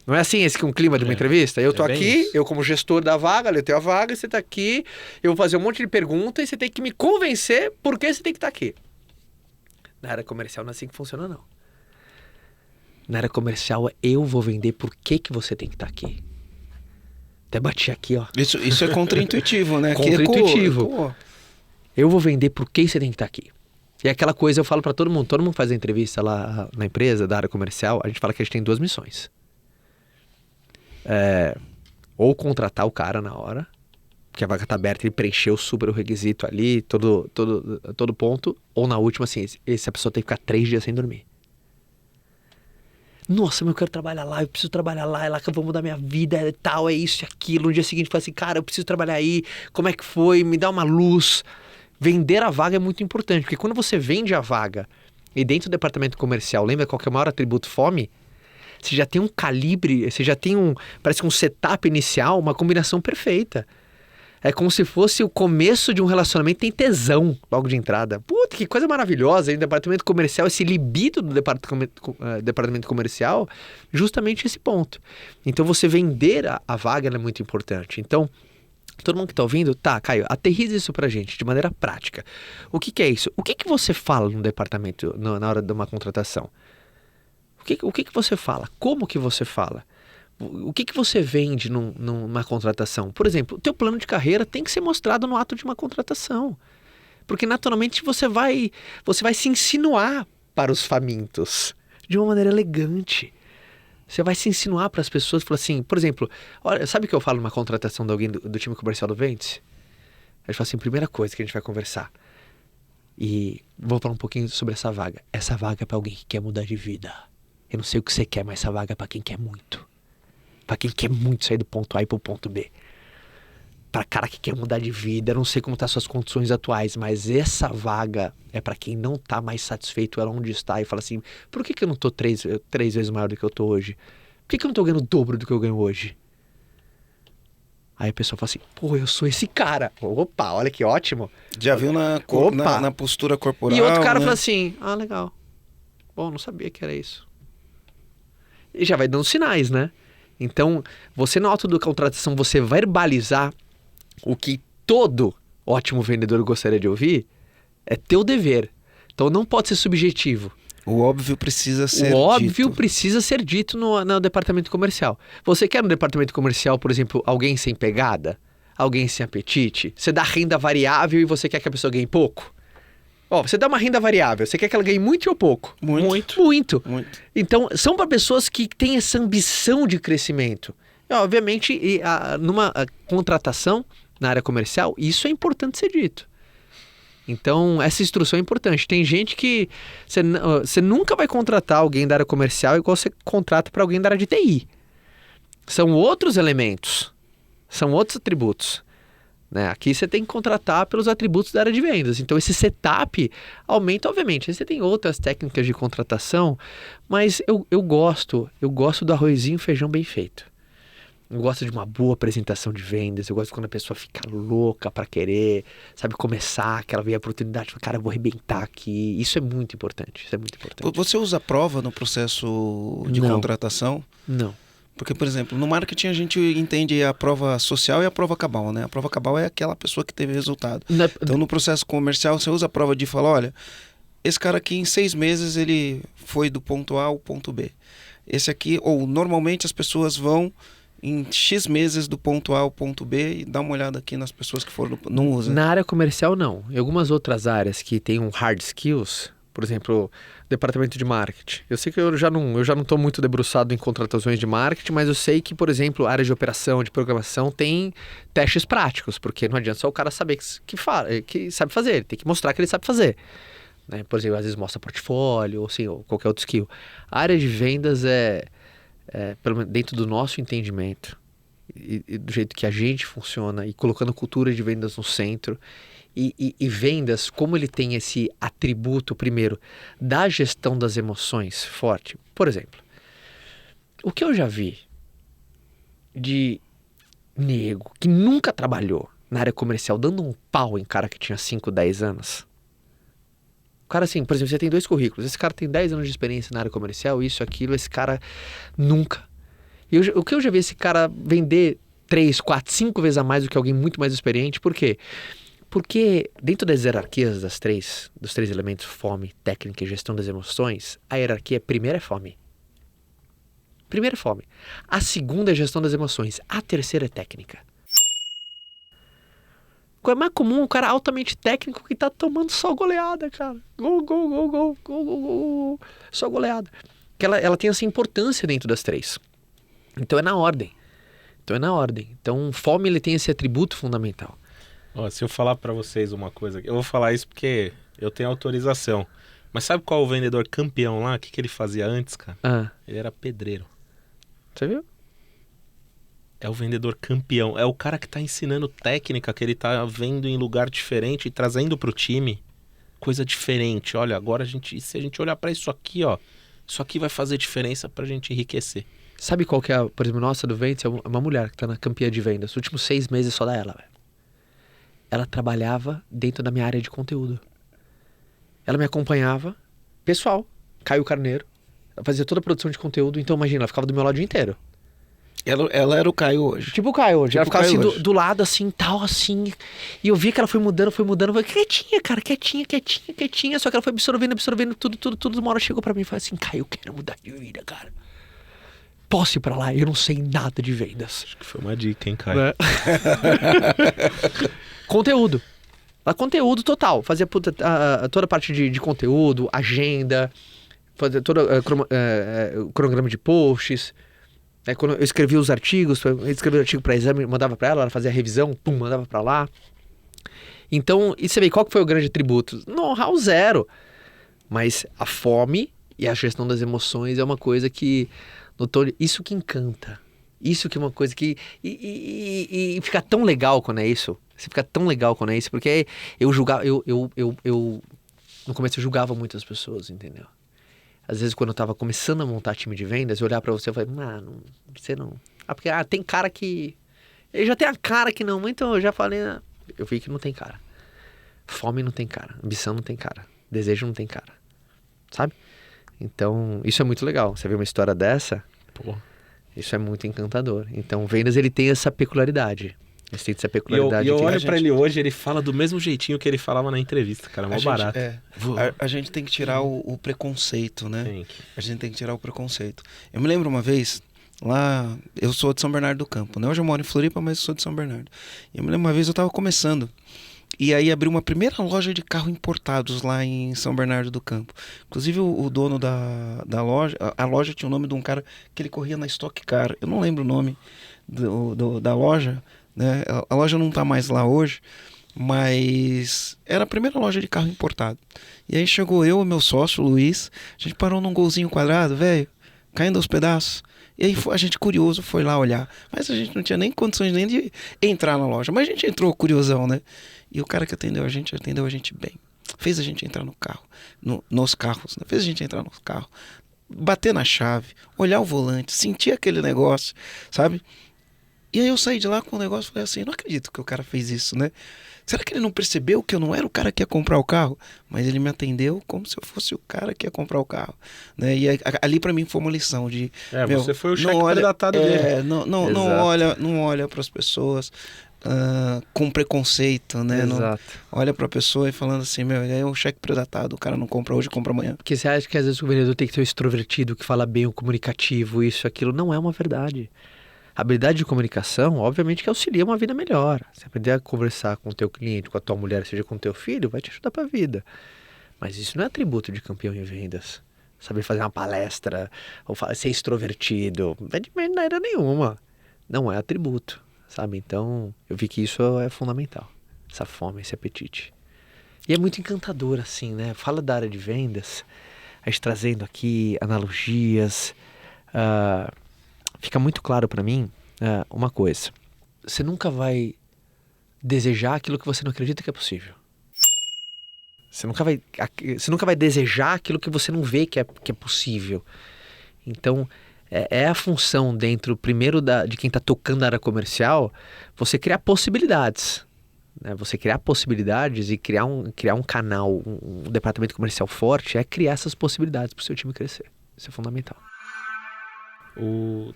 Não é assim esse que é um clima de uma entrevista? Eu tô aqui, isso. Eu como gestor da vaga, eu tenho a vaga, você tá aqui, eu vou fazer um monte de perguntas e você tem que me convencer por que você tem que estar aqui. Na área comercial não é assim que funciona, não. Na área comercial, eu vou vender por que você tem que estar aqui. Até bati aqui, ó. Isso é contra-intuitivo, né? Contra-intuitivo. Eu vou vender por que você tem que estar aqui. E aquela coisa eu falo pra todo mundo faz a entrevista lá na empresa, da área comercial, a gente fala que a gente tem 2 missões. Ou contratar o cara na hora, porque a vaga tá aberta, ele preencheu super o requisito ali, todo ponto, ou na última, assim, a pessoa tem que ficar 3 dias sem dormir. Nossa, mas eu quero trabalhar lá, eu preciso trabalhar lá, é lá que eu vou mudar minha vida, é tal, é isso e aquilo. No dia seguinte, fala assim, cara, eu preciso trabalhar aí, como é que foi, me dá uma luz. Vender a vaga é muito importante, porque quando você vende a vaga e dentro do departamento comercial, lembra qual que é o maior atributo fome? Você já tem um calibre, você já tem parece que um setup inicial, uma combinação perfeita. É como se fosse o começo de um relacionamento, tem tesão logo de entrada. Puta, que coisa maravilhosa. E no departamento comercial, esse libido do departamento comercial, justamente esse ponto. Então, você vender a vaga é muito importante. Então, todo mundo que está ouvindo, tá, Caio, aterriza isso pra gente de maneira prática. O que é isso? O que você fala no departamento na hora de uma contratação? O que você fala? Como que você fala? O que você vende numa contratação? Por exemplo, o teu plano de carreira tem que ser mostrado no ato de uma contratação. Porque naturalmente você vai se insinuar para os famintos de uma maneira elegante. Você vai se insinuar para as pessoas, falar assim, por exemplo, olha, sabe o que eu falo numa contratação de alguém do time comercial do Ventes? A gente fala assim, primeira coisa que a gente vai conversar. E vou falar um pouquinho sobre essa vaga. Essa vaga é pra alguém que quer mudar de vida. Eu não sei o que você quer, mas essa vaga é pra quem quer muito. Pra quem quer muito sair do ponto A e pro ponto B. Pra cara que quer mudar de vida. Eu não sei como tá suas condições atuais, mas essa vaga é pra quem não tá mais satisfeito onde está e fala assim, por que eu não tô três vezes maior do que eu tô hoje? Por que eu não tô ganhando o dobro do que eu ganho hoje? Aí a pessoa fala assim, pô, eu sou esse cara. Opa, olha que ótimo. Já viu na postura corporal. E outro cara né? fala assim, legal. Bom, não sabia que era isso. E já vai dando sinais, né? Então, você na autocontratação, você verbalizar o que todo ótimo vendedor gostaria de ouvir, é teu dever. Então não pode ser subjetivo. O óbvio precisa ser dito. O óbvio precisa ser dito no departamento comercial. Você quer no departamento comercial, por exemplo, alguém sem pegada? Alguém sem apetite? Você dá renda variável e você quer que a pessoa ganhe pouco? Você dá uma renda variável, você quer que ela ganhe muito ou pouco? Muito. Então, são para pessoas que têm essa ambição de crescimento. E, obviamente, numa contratação na área comercial, isso é importante ser dito. Então, essa instrução é importante. Tem gente que você nunca vai contratar alguém da área comercial igual você contrata para alguém da área de TI. São outros elementos, são outros atributos. Né? Aqui você tem que contratar pelos atributos da área de vendas. Então, esse setup aumenta, obviamente. Aí você tem outras técnicas de contratação, mas eu gosto do arrozinho e feijão bem feito. Eu gosto de uma boa apresentação de vendas. Eu gosto quando a pessoa fica louca para querer, sabe, começar, que ela vê a oportunidade, cara, eu vou arrebentar aqui. Isso é muito importante. Você usa prova no processo de contratação? Não. Porque, por exemplo, no marketing a gente entende a prova social e a prova cabal, né? A prova cabal é aquela pessoa que teve resultado. Então, no processo comercial, você usa a prova de falar, olha, esse cara aqui em 6 meses ele foi do ponto A ao ponto B. Esse aqui, ou normalmente as pessoas vão em X meses do ponto A ao ponto B e dá uma olhada aqui nas pessoas que foram, não usa. Na área comercial, não. Em algumas outras áreas que tem um hard skills, por exemplo, departamento de marketing. Eu sei que eu já não estou muito debruçado em contratações de marketing, mas eu sei que, por exemplo, a área de operação, de programação tem testes práticos, porque não adianta só o cara saber que sabe fazer, ele tem que mostrar que ele sabe fazer. Né? Por exemplo, às vezes mostra portfólio ou, assim, ou qualquer outro skill. A área de vendas pelo menos dentro do nosso entendimento e do jeito que a gente funciona e colocando cultura de vendas no centro. E vendas, como ele tem esse atributo, primeiro, da gestão das emoções forte. Por exemplo, o que eu já vi de nego que nunca trabalhou na área comercial dando um pau em cara que tinha 5, 10 anos. O cara assim, por exemplo, você tem 2 currículos. Esse cara tem 10 anos de experiência na área comercial, isso, aquilo. Esse cara nunca. O que eu já vi esse cara vender 3, 4, 5 vezes a mais do que alguém muito mais experiente. Por quê? Porque dentro das hierarquias dos 3 elementos, fome, técnica e gestão das emoções, a hierarquia primeira é fome. Primeira é fome. A segunda é gestão das emoções. A terceira é técnica. É mais comum um cara altamente técnico que tá tomando só goleada, cara. Gol. Só goleada. Que ela tem essa importância dentro das 3. Então é na ordem. Então fome ele tem esse atributo fundamental. Se eu falar pra vocês uma coisa, eu vou falar isso porque eu tenho autorização. Mas sabe qual é o vendedor campeão lá? O que ele fazia antes, cara? Ele era pedreiro. Você viu? É o vendedor campeão. É o cara que tá ensinando técnica, que ele tá vendo em lugar diferente e trazendo pro time coisa diferente. Olha, agora se a gente olhar pra isso aqui, ó, isso aqui vai fazer diferença pra gente enriquecer. Sabe qual que é, por exemplo, nossa do Ventes? É uma mulher que tá na campeã de vendas. Os últimos 6 meses só dá ela, velho. Ela trabalhava dentro da minha área de conteúdo. Ela me acompanhava, pessoal, Caio Carneiro, ela fazia toda a produção de conteúdo, então imagina, ela ficava do meu lado o dia inteiro. Ela era o Caio hoje. Tipo o Caio hoje. Ela ficava assim do lado, assim, tal, assim. E eu vi que ela foi mudando. Foi quietinha, cara, quietinha. Só que ela foi absorvendo tudo. Uma hora chegou pra mim e falou assim, Caio, eu quero mudar de vida, cara. Posso ir pra lá? Eu não sei nada de vendas. Acho que foi uma dica, hein, Caio? Né? Conteúdo. Conteúdo total. Fazia toda a parte de conteúdo, agenda, fazia todo o cronograma de posts. Quando eu escrevia os artigos, eu escrevia o artigo para exame, mandava para ela fazia a revisão, mandava para lá. Então, e você vê, qual que foi o grande tributo? Know-how zero. Mas a fome e a gestão das emoções é uma coisa que, isso que encanta. Isso que é uma coisa que... E fica tão legal quando é isso. Você fica tão legal quando é isso, porque eu julgava... No começo eu julgava muitas pessoas, entendeu? Às vezes quando eu tava começando a montar time de vendas, eu olhava pra você e falei, mano, você não... porque tem cara que... Ele já tem a cara que não, então eu já falei... Eu vi que não tem cara. Fome não tem cara, ambição não tem cara, desejo não tem cara, sabe? Então, isso é muito legal. Você vê uma história dessa, isso é muito encantador. Então, vendas, ele tem essa peculiaridade. Ele tem essa peculiaridade. E eu olho pra ele hoje, ele fala do mesmo jeitinho que ele falava na entrevista, cara, mó barato. A gente tem que tirar o preconceito, né? A gente tem que tirar o preconceito. Eu me lembro uma vez, lá, eu sou de São Bernardo do Campo, né? Hoje eu moro em Floripa, mas sou de São Bernardo. Eu me lembro uma vez, eu tava começando, e aí abriu uma primeira loja de carro importados lá em São Bernardo do Campo. Inclusive o dono da loja, a loja tinha o nome de um cara que ele corria na Stock Car. Eu não lembro o nome da loja, né? A loja não tá mais lá hoje, mas era a primeira loja de carro importado. E aí chegou eu e meu sócio, o Luiz, a gente parou num golzinho quadrado, velho, caindo aos pedaços. E aí a gente curioso foi lá olhar, mas a gente não tinha nem condições nem de entrar na loja, mas a gente entrou curiosão, né? E o cara que atendeu a gente bem. Fez a gente entrar no carro, nos carros, né? Fez a gente entrar no carro, bater na chave, olhar o volante, sentir aquele negócio, sabe? E aí eu saí de lá com o negócio e falei assim, não acredito que o cara fez isso, né? Será que ele não percebeu que eu não era o cara que ia comprar o carro? Mas ele me atendeu como se eu fosse o cara que ia comprar o carro, né? E ali pra mim foi uma lição de... você foi o cheque predatado dele. Não olha pras pessoas com preconceito, né? Exato. Olha pra pessoa e falando assim, é um cheque predatado, o cara não compra hoje, compra amanhã. Porque você acha que às vezes o vendedor tem que ser o extrovertido, que fala bem, o comunicativo, isso, aquilo. Não é uma verdade. A habilidade de comunicação, obviamente, que auxilia uma vida melhor. Você aprender a conversar com o teu cliente, com a tua mulher, seja com o teu filho, vai te ajudar para a vida. Mas isso não é atributo de campeão em vendas. Saber fazer uma palestra, ou ser extrovertido, não é de maneira nenhuma. Não é atributo, sabe? Então, eu vi que isso é fundamental. Essa fome, esse apetite. E é muito encantador, assim, né? Fala da área de vendas, a gente trazendo aqui analogias... Fica muito claro para mim uma coisa. Você nunca vai desejar aquilo que você não acredita que é possível. Você nunca vai desejar aquilo que você não vê que é possível. Então, é a função dentro, primeiro, de quem está tocando a área comercial, você criar possibilidades. Né? Você criar possibilidades e criar um canal, um departamento comercial forte, é criar essas possibilidades para o seu time crescer. Isso é fundamental.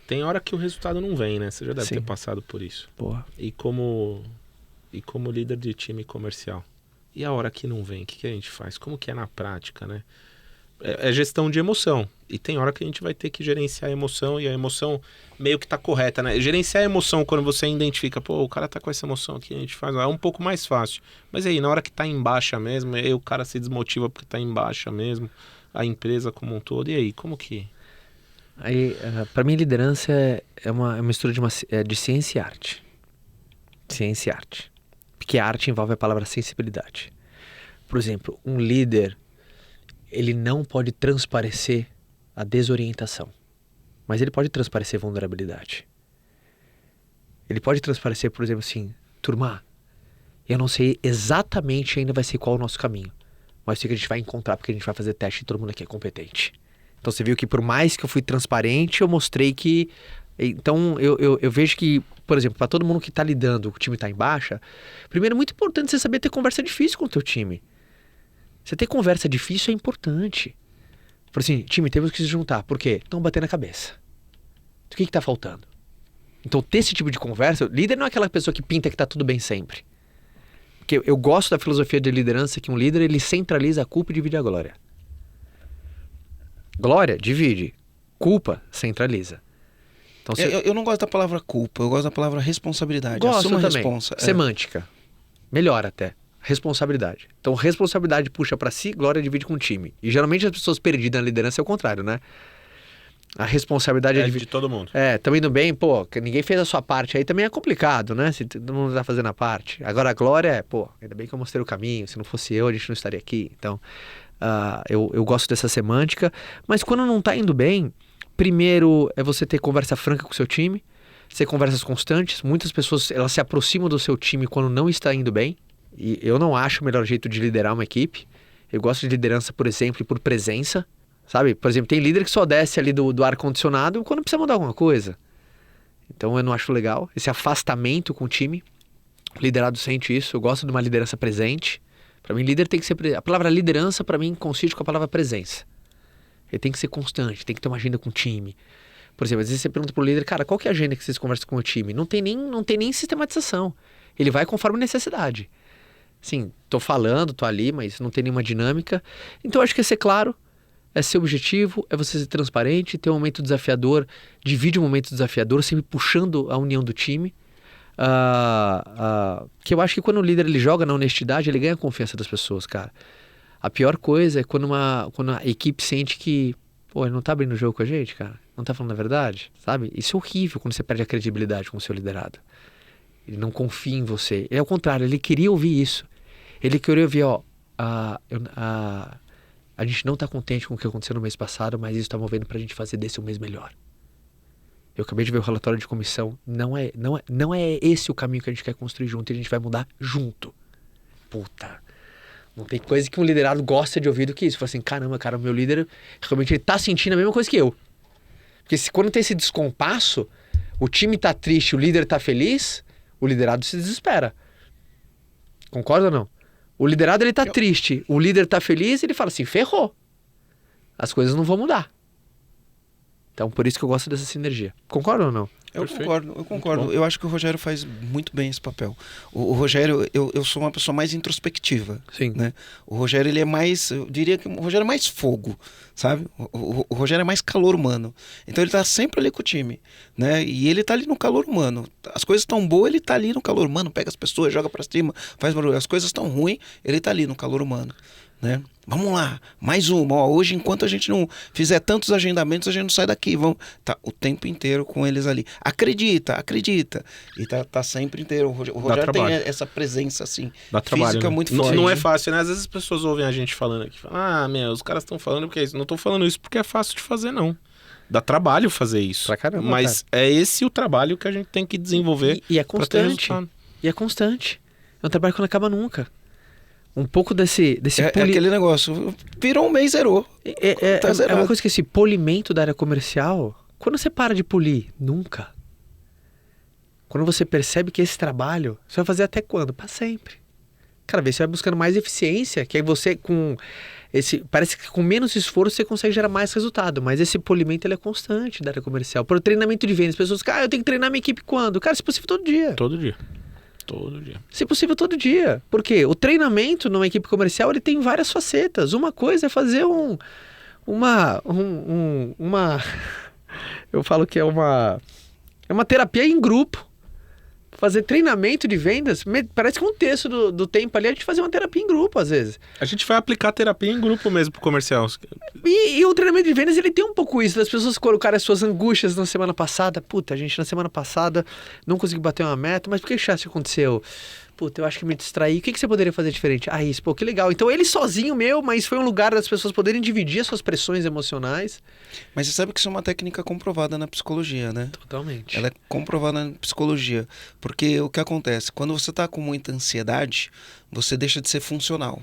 Tem hora que o resultado não vem, né? Você já deve Sim. ter passado por isso. Porra. E como líder de time comercial. E a hora que não vem, o que a gente faz? Como que é na prática, né? É gestão de emoção. E tem hora que a gente vai ter que gerenciar a emoção, e a emoção meio que tá correta, né? Gerenciar a emoção quando você identifica, o cara tá com essa emoção aqui, a gente faz, é um pouco mais fácil. Mas aí, na hora que tá em baixa mesmo, aí o cara se desmotiva porque tá em baixa mesmo, a empresa como um todo, e aí, como que... Aí, para mim, liderança é uma mistura de ciência e arte. Ciência e arte. Porque a arte envolve a palavra sensibilidade. Por exemplo, um líder, ele não pode transparecer a desorientação. Mas ele pode transparecer vulnerabilidade. Ele pode transparecer, por exemplo, assim, turma, eu não sei exatamente ainda vai ser qual o nosso caminho. Mas sei que a gente vai encontrar porque a gente vai fazer teste e todo mundo aqui é competente. Então você viu que por mais que eu fui transparente, eu mostrei que... Então eu vejo que, por exemplo, para todo mundo que está lidando, o time está em baixa, primeiro é muito importante você saber ter conversa difícil com o teu time. Você ter conversa difícil é importante. Por assim, time, temos que se juntar. Por quê? Estão batendo a cabeça. O que está faltando? Então ter esse tipo de conversa, líder não é aquela pessoa que pinta que está tudo bem sempre. Porque eu gosto da filosofia de liderança que um líder, ele centraliza a culpa e divide a glória. Glória, divide. Culpa, centraliza. Então, eu não gosto da palavra culpa, eu gosto da palavra responsabilidade. Gosto também. Semântica. Melhor até. Responsabilidade. Então, responsabilidade puxa para si, glória divide com o time. E geralmente as pessoas perdidas na liderança é o contrário, né? A responsabilidade É de todo mundo. Tamo indo bem, pô, que ninguém fez a sua parte aí também é complicado, né? Se todo mundo tá fazendo a parte. Agora a glória é, pô, ainda bem que eu mostrei o caminho, se não fosse eu, a gente não estaria aqui. Então, eu gosto dessa semântica, mas quando não tá indo bem, primeiro é você ter conversa franca com o seu time, ter conversas constantes. Muitas pessoas, elas se aproximam do seu time quando não está indo bem, e eu não acho o melhor jeito de liderar uma equipe. Eu gosto de liderança, por exemplo, e por presença. Sabe? Por exemplo, tem líder que só desce ali do ar-condicionado quando precisa mudar alguma coisa. Então eu não acho legal esse afastamento com o time. O liderado sente isso. Eu gosto de uma liderança presente. Para mim, líder tem que ser... A palavra liderança, para mim, consiste com a palavra presença. Ele tem que ser constante, tem que ter uma agenda com o time. Por exemplo, às vezes você pergunta pro líder, cara, qual que é a agenda que vocês conversam com o time? Não tem nem sistematização. Ele vai conforme necessidade. Sim, tô falando, tô ali, mas não tem nenhuma dinâmica. Então eu acho que é ser claro, é ser objetivo, é você ser transparente, ter um momento desafiador, divide um momento desafiador, sempre puxando a união do time. Que eu acho que quando o líder ele joga na honestidade, ele ganha a confiança das pessoas, cara. A pior coisa é quando a equipe sente que, pô, ele não tá abrindo o jogo com a gente, cara. Não tá falando a verdade, sabe? Isso é horrível quando você perde a credibilidade com o seu liderado. Ele não confia em você. É o contrário, ele queria ouvir isso. Ele queria ouvir, a gente não tá contente com o que aconteceu no mês passado, mas isso tá movendo pra gente fazer desse um mês melhor. Eu acabei de ver o relatório de comissão. Não é esse o caminho que a gente quer construir junto e a gente vai mudar junto. Puta. Não tem coisa que um liderado gosta de ouvir do que isso. Fala assim, caramba, cara, o meu líder realmente ele tá sentindo a mesma coisa que eu. Porque quando tem esse descompasso, o time tá triste, o líder tá feliz, o liderado se desespera. Concorda ou não? O liderado ele tá triste, o líder tá feliz, ele fala assim, ferrou. As coisas não vão mudar. Então, por isso que eu gosto dessa sinergia. Concorda ou não? Eu concordo. Eu acho que o Rogério faz muito bem esse papel. O Rogério, eu sou uma pessoa mais introspectiva. Sim. Né? O Rogério, ele é mais, eu diria que o Rogério é mais fogo, sabe? O Rogério é mais calor humano. Então ele tá sempre ali com o time, né? E ele tá ali no calor humano. As coisas estão boas, ele tá ali no calor humano, pega as pessoas, joga pra cima, faz barulho. As coisas estão ruins, ele tá ali no calor humano. Né? Vamos lá, mais uma. Ó, hoje, enquanto a gente não fizer tantos agendamentos, a gente não sai daqui. Vamos, tá o tempo inteiro com eles ali. Acredita. E tá sempre inteiro. O Rogério tem essa presença assim, dá trabalho, física, né? muito forte. Não é fácil, né? Às vezes as pessoas ouvem a gente falando aqui. Falam, os caras estão falando porque é isso. Não estão falando isso porque é fácil de fazer, não. Dá trabalho fazer isso. Pra caramba, mas cara. É esse o trabalho que a gente tem que desenvolver. E é constante. E é constante. É um trabalho que não acaba nunca. Um pouco desse é aquele negócio, virou um mês, zerou. É uma coisa que esse polimento da área comercial, quando você para de polir? Nunca. Quando você percebe que esse trabalho, você vai fazer até quando? Para sempre. Cada vez você vai buscando mais eficiência, que aí você parece que com menos esforço você consegue gerar mais resultado, mas esse polimento ele é constante da área comercial. Por treinamento de vendas, as pessoas eu tenho que treinar minha equipe quando? Cara, se possível todo dia. Todo dia. Se possível, todo dia. Porque o treinamento numa equipe comercial, ele tem várias facetas. Uma coisa é fazer eu falo que é uma terapia em grupo. Fazer treinamento de vendas, parece que um terço do tempo ali a gente fazer uma terapia em grupo, às vezes. A gente vai aplicar terapia em grupo mesmo pro comercial. E o treinamento de vendas, ele tem um pouco isso, das pessoas colocarem as suas angústias na semana passada. Puta, gente, na semana passada não consegui bater uma meta, mas por que isso aconteceu? Puta, eu acho que me distraí. O que você poderia fazer diferente? Isso, pô, que legal. Então ele sozinho mas foi um lugar das pessoas poderem dividir as suas pressões emocionais. Mas você sabe que isso é uma técnica comprovada na psicologia, né? Totalmente. Ela é comprovada na psicologia. Porque o que acontece? Quando você está com muita ansiedade, você deixa de ser funcional.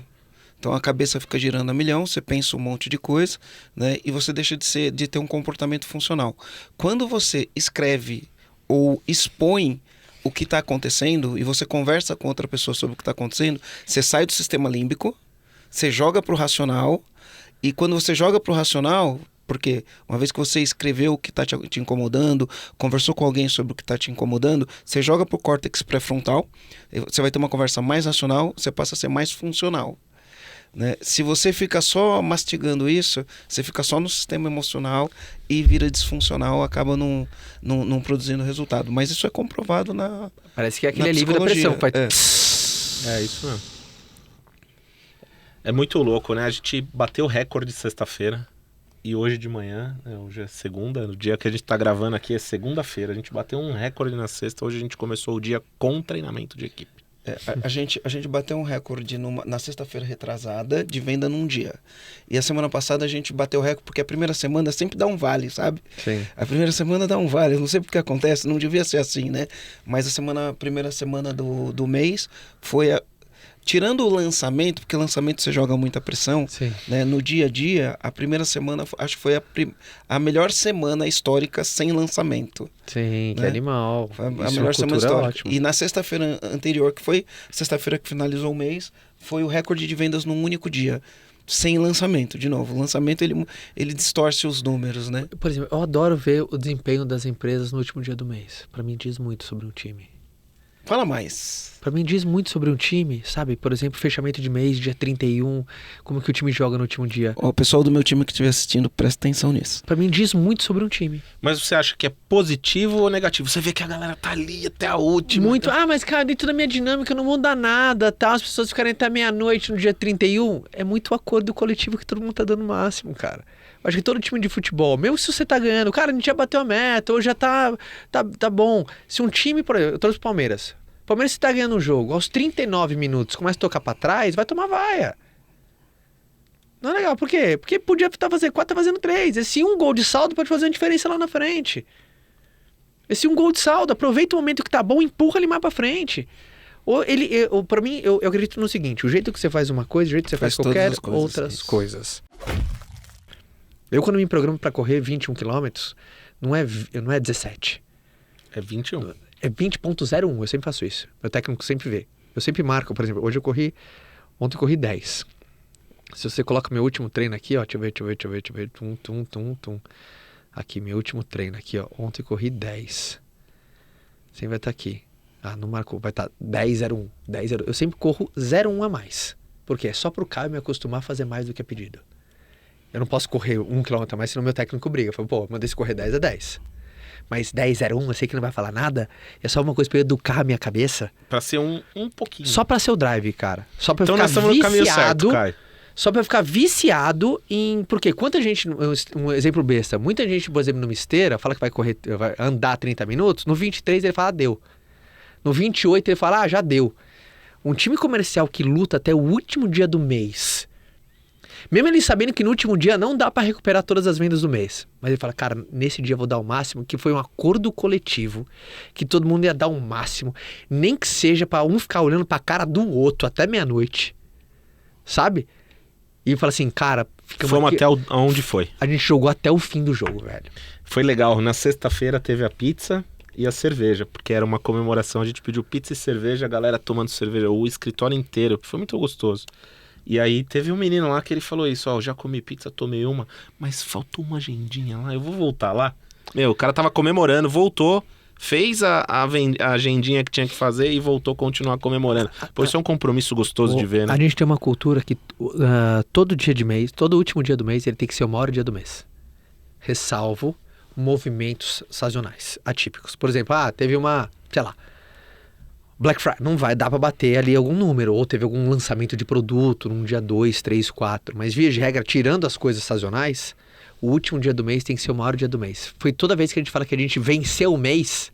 Então a cabeça fica girando a milhão, você pensa um monte de coisa, né? E você deixa de ter um comportamento funcional. Quando você escreve ou expõe o que está acontecendo e você conversa com outra pessoa sobre o que está acontecendo, você sai do sistema límbico, você joga para o racional, e quando você joga para o racional, porque uma vez que você escreveu o que está te incomodando, conversou com alguém sobre o que está te incomodando, você joga para o córtex pré-frontal, você vai ter uma conversa mais racional, você passa a ser mais funcional. Né? Se você fica só mastigando isso, você fica só no sistema emocional e vira disfuncional, acaba não produzindo resultado. Mas isso é comprovado na Parece que é aquele alívio da pressão. É isso mesmo. É muito louco, né? A gente bateu o recorde sexta-feira. E hoje de manhã, hoje é segunda, no dia que a gente tá gravando aqui é segunda-feira. A gente bateu um recorde na sexta, hoje a gente começou o dia com treinamento de equipe. A gente bateu um recorde na sexta-feira retrasada de venda num dia. E a semana passada a gente bateu o recorde porque a primeira semana sempre dá um vale, sabe? Sim. A primeira semana dá um vale. Eu não sei porque acontece, não devia ser assim, né? Mas a primeira semana do mês foi tirando o lançamento, porque lançamento você joga muita pressão, né? No dia a dia, a primeira semana acho que foi a melhor semana histórica sem lançamento. Sim, que né? animal. Foi a melhor semana histórica. E na sexta-feira anterior, que foi sexta-feira que finalizou o mês, foi o recorde de vendas num único dia. Sem lançamento, de novo. O lançamento, ele distorce os números, né? Por exemplo, eu adoro ver o desempenho das empresas no último dia do mês. Para mim diz muito sobre um time. Fala mais. Pra mim diz muito sobre um time, sabe? Por exemplo, fechamento de mês, dia 31, como que o time joga no último dia. O pessoal do meu time que estiver assistindo, presta atenção nisso. Pra mim diz muito sobre um time. Mas você acha que é positivo ou negativo? Você vê que a galera tá ali até a última. Muito. Mas cara, dentro da minha dinâmica não muda nada, tá? As pessoas ficarem até meia-noite no dia 31, é muito acordo coletivo que todo mundo tá dando o máximo, cara. Acho que todo time de futebol, mesmo se você tá ganhando, cara, a gente já bateu a meta, ou já tá bom. Se um time, por exemplo, eu trouxe o Palmeiras. O Palmeiras, se tá ganhando um jogo, aos 39 minutos, começa a tocar pra trás, vai tomar vaia. Não é legal, por quê? Porque podia fazer 4, tá fazendo 3. Esse um gol de saldo pode fazer uma diferença lá na frente. Esse um gol de saldo, aproveita o momento que tá bom, empurra ele mais pra frente. Pra mim, eu acredito no seguinte, o jeito que você faz uma coisa, o jeito que você faz qualquer outras coisas. Eu, quando me programo pra correr 21 km, não é 17. É 21. É 20.01, eu sempre faço isso. Meu técnico sempre vê. Eu sempre marco, por exemplo, ontem eu corri 10. Se você coloca meu último treino aqui, ó, deixa eu ver. Tum. Aqui, meu último treino aqui, ó. Ontem eu corri 10. Sempre vai estar aqui. Não marcou, vai estar 10.01. 10.01. Eu sempre corro 0.1 a mais. Por quê? É só pro Caio me acostumar a fazer mais do que é pedido. Eu não posso correr 1 km a mais, senão meu técnico briga. Eu falo, pô, mandei se correr 10 é 10. Mas 10.01, eu sei que não vai falar nada. É só uma coisa pra eu educar a minha cabeça. Pra ser um pouquinho. Só pra ser o drive, cara. Só pra eu então ficar nós estamos no caminho certo, Caio. Só pra eu ficar viciado em... Porque quanta gente... Um exemplo besta. Muita gente, por exemplo, numa esteira, fala que vai andar 30 minutos. No 23 ele fala, deu. No 28 ele fala, já deu. Um time comercial que luta até o último dia do mês... Mesmo ele sabendo que no último dia não dá pra recuperar todas as vendas do mês. Mas ele fala, cara, nesse dia eu vou dar o máximo, que foi um acordo coletivo, que todo mundo ia dar o máximo, nem que seja pra um ficar olhando pra cara do outro até meia-noite. Sabe? E fala assim, cara... Fomos até onde foi. A gente jogou até o fim do jogo, velho. Foi legal. Na sexta-feira teve a pizza e a cerveja, porque era uma comemoração. A gente pediu pizza e cerveja, a galera tomando cerveja, o escritório inteiro. Foi muito gostoso. E aí teve um menino lá que ele falou isso, eu já comi pizza, tomei uma, mas faltou uma agendinha lá, eu vou voltar lá. O cara tava comemorando, voltou, fez a agendinha que tinha que fazer e voltou a continuar comemorando. Por isso é um compromisso gostoso de ver, né? A gente tem uma cultura que todo dia de mês, todo último dia do mês, ele tem que ser o maior dia do mês. Ressalvo movimentos sazonais, atípicos. Por exemplo, teve uma, sei lá, Black Friday, não vai dar pra bater ali algum número, ou teve algum lançamento de produto num dia 2, 3, 4, mas via de regra, tirando as coisas sazonais, o último dia do mês tem que ser o maior dia do mês. Foi toda vez que a gente fala que a gente venceu o mês,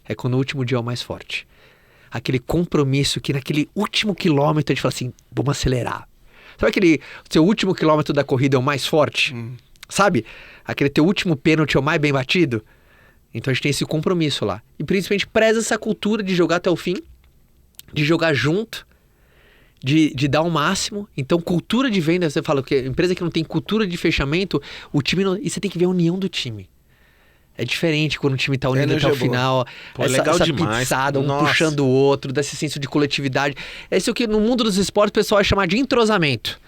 é quando o último dia é o mais forte. Aquele compromisso que naquele último quilômetro a gente fala assim, vamos acelerar. Sabe aquele seu último quilômetro da corrida é o mais forte? Sabe? Aquele teu último pênalti é o mais bem batido? Então a gente tem esse compromisso lá. E principalmente preza essa cultura de jogar até o fim, de jogar junto, de dar o máximo. Então cultura de venda, você fala que empresa que não tem cultura de fechamento, o time não... E você tem que ver a união do time. É diferente quando o time tá unido até o final. Essa demais. Pizzada, um puxando o outro, desse senso de coletividade. Esse é o que no mundo dos esportes o pessoal vai chamar de entrosamento.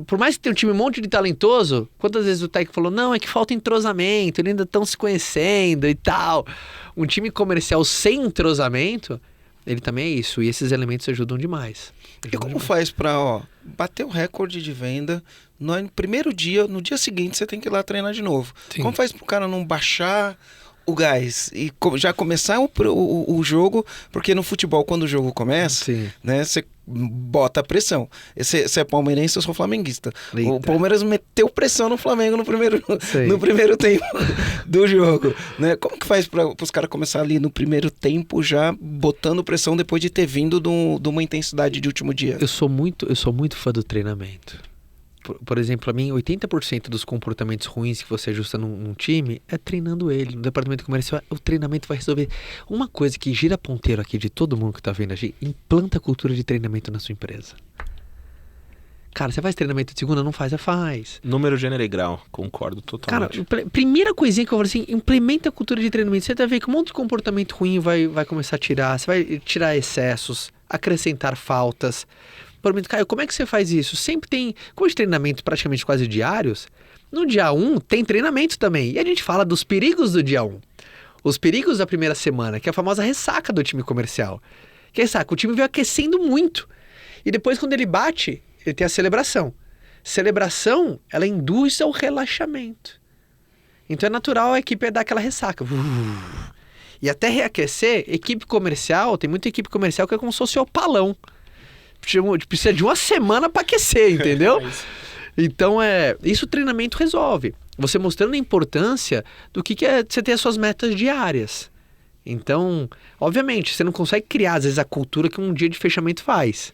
Por mais que tenha um time um monte de talentoso, quantas vezes o técnico falou, não, é que falta entrosamento, eles ainda estão se conhecendo e tal. Um time comercial sem entrosamento, ele também é isso, e esses elementos ajudam demais. E como faz pra, bater o recorde de venda no primeiro dia, no dia seguinte você tem que ir lá treinar de novo? Sim. Como faz pro cara não baixar o gás e já começar o jogo, porque no futebol, quando o jogo começa, Sim. né, você bota a pressão. Você é palmeirense, eu sou flamenguista. Eita. O Palmeiras meteu pressão no Flamengo no primeiro tempo do jogo. Né? Como que faz para os caras começar ali no primeiro tempo já botando pressão depois de ter vindo de uma intensidade de último dia? Eu sou muito fã do treinamento. Por exemplo, para mim, 80% dos comportamentos ruins que você ajusta num time é treinando ele. No departamento comercial, o treinamento vai resolver. Uma coisa que gira ponteiro aqui de todo mundo que tá vendo aqui, implanta a cultura de treinamento na sua empresa. Cara, você faz treinamento de segunda? Não faz, faz. Número, gênero e grau, concordo totalmente. Cara, primeira coisinha que eu falo assim, implementa a cultura de treinamento. Você vai ver que um monte de comportamento ruim vai começar a tirar. Você vai tirar excessos, acrescentar faltas. Por exemplo, Caio, como é que você faz isso? Sempre tem, como de treinamento praticamente quase diários, no dia 1 tem treinamento também. E a gente fala dos perigos do dia 1. Os perigos da primeira semana, que é a famosa ressaca do time comercial. Que é ressaca, o time veio aquecendo muito. E depois quando ele bate, ele tem a celebração. Celebração, ela induz ao relaxamento. Então é natural a equipe dar aquela ressaca. E até reaquecer, equipe comercial, tem muita equipe comercial que é como se fosse o palão. Precisa de uma semana para aquecer, entendeu? Então, isso o treinamento resolve. Você mostrando a importância do que é você ter as suas metas diárias. Então, obviamente, você não consegue criar, às vezes, a cultura que um dia de fechamento faz.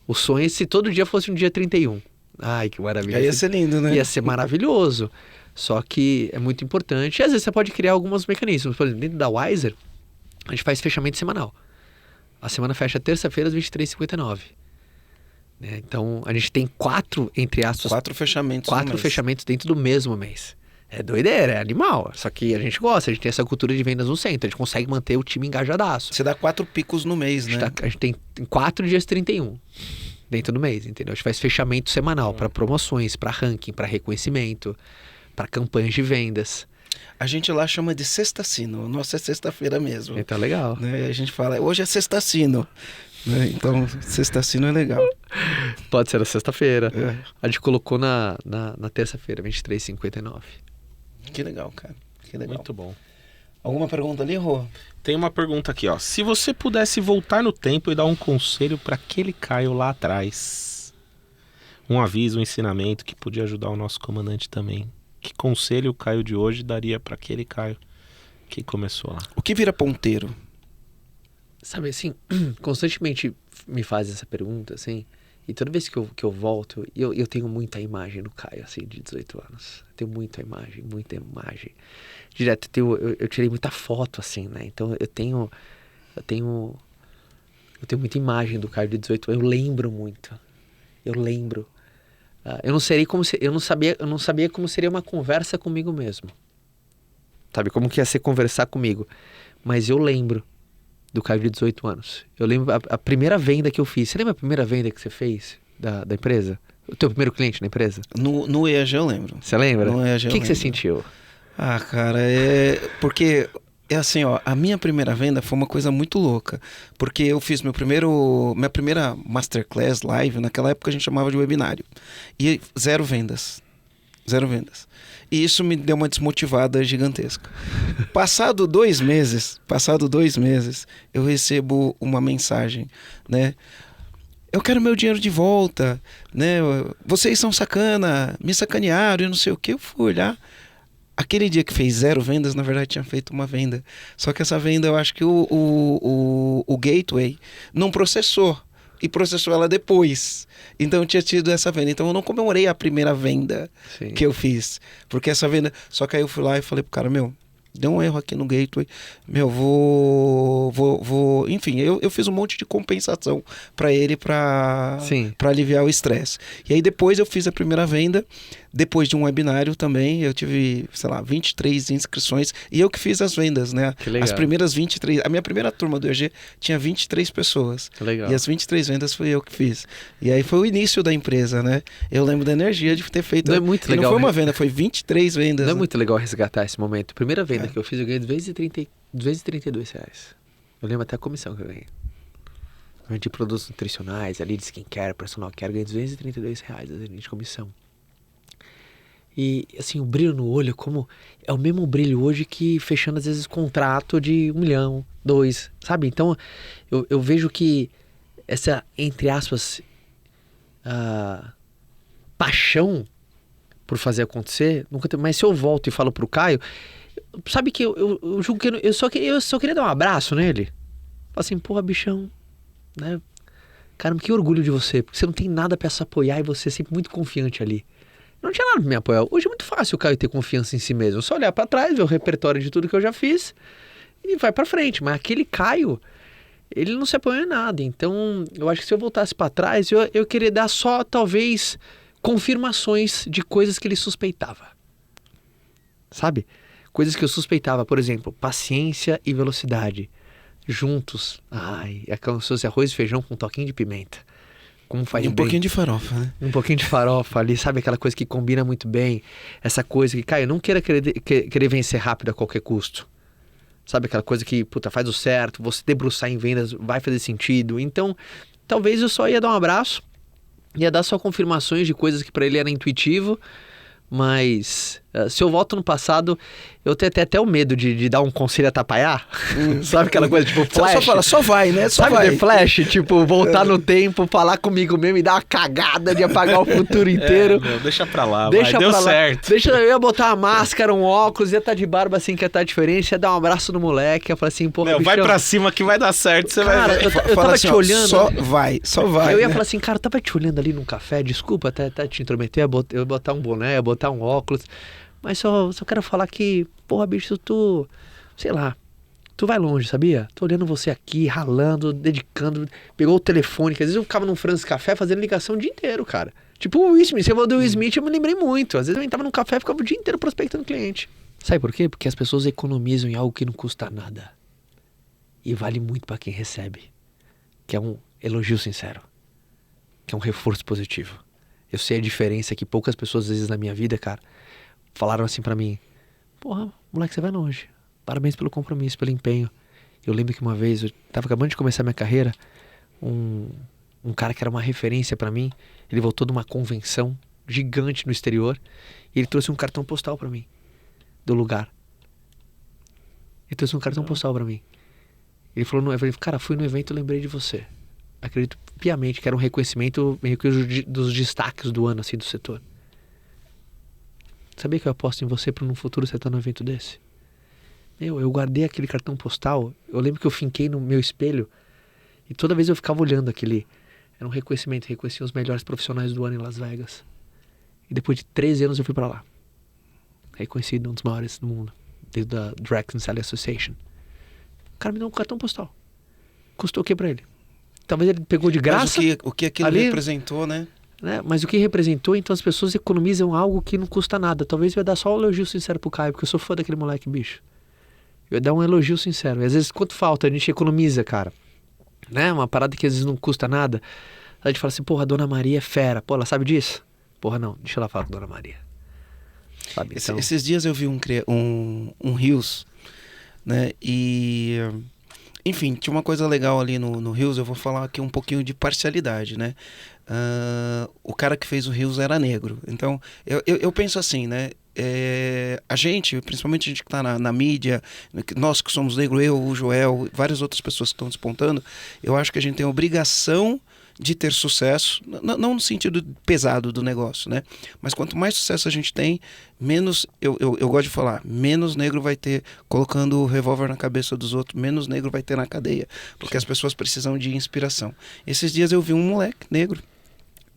O sonho é se todo dia fosse um dia 31. Ai, que maravilha. Aí ia ser lindo, né? Ia ser maravilhoso. Só que é muito importante. E, às vezes, você pode criar alguns mecanismos. Por exemplo, dentro da Wiser, a gente faz fechamento semanal. A semana fecha terça-feira às 23h59. Então, a gente tem 4 fechamentos dentro do mesmo mês. É doideira, é animal. Só que a gente gosta, a gente tem essa cultura de vendas no centro. A gente consegue manter o time engajadaço. Você dá 4 picos no mês, né? A gente tem 4 dias 31 dentro do mês, entendeu? A gente faz fechamento semanal para promoções, para ranking, para reconhecimento, para campanhas de vendas. A gente lá chama de sexta-sino. Nossa, é sexta-feira mesmo. Então, legal. Né? A gente fala, hoje é sexta-sino. Né? Então, sexta-sino é legal. Pode ser na sexta-feira. É. A gente colocou na terça-feira, 23h59. Que legal, cara. Que legal. Muito bom. Alguma pergunta ali, Rô? Tem uma pergunta aqui, ó. Se você pudesse voltar no tempo e dar um conselho para aquele Caio lá atrás, um aviso, um ensinamento que podia ajudar o nosso comandante também, que conselho o Caio de hoje daria para aquele Caio que começou lá? O que vira ponteiro? Sabe, assim, constantemente me faz essa pergunta, assim, e toda vez que eu volto, eu tenho muita imagem do Caio, assim, de 18 anos. Eu tenho muita imagem. Direto, eu tirei muita foto, assim, né? Então, eu tenho muita imagem do Caio de 18 anos. Eu lembro muito. Eu não sabia como seria uma conversa comigo mesmo. Sabe, como que ia ser conversar comigo. Mas eu lembro do Caio de 18 anos. Eu lembro a primeira venda que eu fiz. Você lembra a primeira venda que você fez da empresa? O teu primeiro cliente na empresa? No EAG eu lembro. Você lembra? No EAG eu O que você lembro. sentiu? Ah, cara, porque é assim, ó, a minha primeira venda foi uma coisa muito louca, porque eu fiz minha primeira masterclass live, naquela época a gente chamava de webinário, e 0 vendas. E isso me deu uma desmotivada gigantesca. Passado 2 meses, eu recebo uma mensagem, né? Eu quero meu dinheiro de volta, né? Vocês são sacana, me sacanearam e não sei o que. Eu fui olhar. Aquele dia que fez 0 vendas, na verdade tinha feito uma venda. Só que essa venda, eu acho que o Gateway não processou. E processou ela depois. Então eu tinha tido essa venda. Então eu não comemorei a primeira venda Sim. que eu fiz. Porque essa venda... Só que aí eu fui lá e falei pro cara, deu um erro aqui no Gateway. Vou... Enfim, eu fiz um monte de compensação para ele para aliviar o estresse. E aí depois eu fiz a primeira venda. Depois de um webinário também, eu tive, 23 inscrições. E eu que fiz as vendas, né? Que legal. As primeiras 23... A minha primeira turma do EG tinha 23 pessoas. Que legal. E as 23 vendas foi eu que fiz. E aí foi o início da empresa, né? Eu lembro da energia de ter feito... Não é muito legal. Não foi uma venda, foi 23 vendas. Não é né? muito legal resgatar esse momento. Primeira venda que eu fiz, eu ganhei R$232. Eu lembro até a comissão que eu ganhei. Eu vendi produtos nutricionais, ali de skincare, personal care, ganhei R$232 de comissão. E, assim, o brilho no olho, como é o mesmo brilho hoje que fechando, às vezes, contrato de 1 milhão, 2, sabe? Então, eu vejo que essa, entre aspas, paixão por fazer acontecer, nunca teve. Mas se eu volto e falo pro Caio, sabe que eu julgo que eu só queria dar um abraço nele. Falar assim, porra, bichão, né? Caramba, que orgulho de você, porque você não tem nada pra se apoiar e você é sempre muito confiante ali. Não tinha nada pra me apoiar. Hoje é muito fácil o Caio ter confiança em si mesmo. É só olhar pra trás, ver o repertório de tudo que eu já fiz e vai pra frente. Mas aquele Caio, ele não se apoia em nada. Então, eu acho que se eu voltasse pra trás, eu queria dar só, talvez, confirmações de coisas que ele suspeitava. Sabe? Coisas que eu suspeitava. Por exemplo, paciência e velocidade. Juntos. Ai, é como se fosse arroz e feijão com um toquinho de pimenta. Como faz E um bem. pouquinho de farofa, né? Um pouquinho de farofa ali, sabe? Aquela coisa que combina muito bem. Essa coisa que, Caio, não querer vencer rápido a qualquer custo. Sabe? Aquela coisa que, puta, faz o certo, você debruçar em vendas vai fazer sentido. Então, talvez eu só ia dar um abraço, ia dar só confirmações de coisas que pra ele era intuitivo. Mas se eu volto no passado, eu tenho até o medo de dar um conselho a atrapalhar. Sabe aquela coisa tipo Flash? Só fala, só vai, né? Só Sabe vai. The Flash? Tipo, voltar no tempo, falar comigo mesmo e dar uma cagada de apagar o futuro inteiro. Meu, deixa pra lá, Deixa deu pra lá. certo. Eu ia botar uma máscara, um óculos, ia estar de barba assim, que ia estar diferente, ia dar um abraço no moleque, ia falar assim, porra, Meu, vai bichão, pra cima que vai dar certo, você cara, vai ver. eu Fala tava assim, te ó, olhando. só vai. Eu ia né? falar assim, cara, eu tava te olhando ali num café, desculpa até te intrometer, eu ia botar um boné, ia botar um óculos, mas só quero falar que, porra, bicho, tu, sei lá, tu vai longe, sabia? Tô olhando você aqui, ralando, dedicando, pegou o telefone, que às vezes eu ficava num Francis Café fazendo ligação o dia inteiro, cara. Tipo o Will Smith, você falou do Will Smith, eu me lembrei muito. Às vezes eu entrava num café e ficava o dia inteiro prospectando cliente. Sabe por quê? Porque as pessoas economizam em algo que não custa nada. E vale muito pra quem recebe. Que é um elogio sincero. Que é um reforço positivo. Eu sei a diferença que poucas pessoas, às vezes, na minha vida, cara, falaram assim pra mim, porra, moleque, você vai longe. Parabéns pelo compromisso, pelo empenho. Eu lembro que uma vez, eu tava acabando de começar minha carreira, um cara que era uma referência pra mim, ele voltou de uma convenção gigante no exterior e ele trouxe um cartão postal pra mim, do lugar. Ele trouxe um cartão postal pra mim. Ele falou, cara, fui no evento e lembrei de você. Acredito piamente que era um reconhecimento meio que dos destaques do ano, assim, do setor. Sabia que eu aposto em você para no futuro você estar num evento desse? Eu guardei aquele cartão postal, eu lembro que eu finquei no meu espelho e toda vez eu ficava olhando aquele. Era um reconhecimento, reconhecia os melhores profissionais do ano em Las Vegas. E depois de 13 anos eu fui para lá. Reconhecido um dos maiores do mundo, desde a Drax and Sally Association. O cara me deu um cartão postal. Custou o que pra ele? Talvez ele pegou de graça. Mas o que aquilo ali, representou, né? Mas o que representou, então as pessoas economizam algo que não custa nada. Talvez eu ia dar só um elogio sincero pro Caio, porque eu sou fã daquele moleque, bicho. Eu ia dar um elogio sincero. E às vezes, quanto falta, a gente economiza, cara. Né? Uma parada que às vezes não custa nada. A gente fala assim, porra, a Dona Maria é fera. Pô, ela sabe disso? Porra, não. Deixa ela falar com a Dona Maria. Sabe? Então... Esses dias eu vi um Reels, né? E... Enfim, tinha uma coisa legal ali no Reels, eu vou falar aqui um pouquinho de parcialidade, né? O cara que fez o Reels era negro. Então, eu penso assim, né? A gente, principalmente a gente que está na mídia, nós que somos negros, eu, o Joel, várias outras pessoas que estão despontando, eu acho que a gente tem a obrigação de ter sucesso, não no sentido pesado do negócio, né? Mas quanto mais sucesso a gente tem, menos, eu gosto de falar, menos negro vai ter colocando o revólver na cabeça dos outros, menos negro vai ter na cadeia, porque as pessoas precisam de inspiração. Esses dias eu vi um moleque negro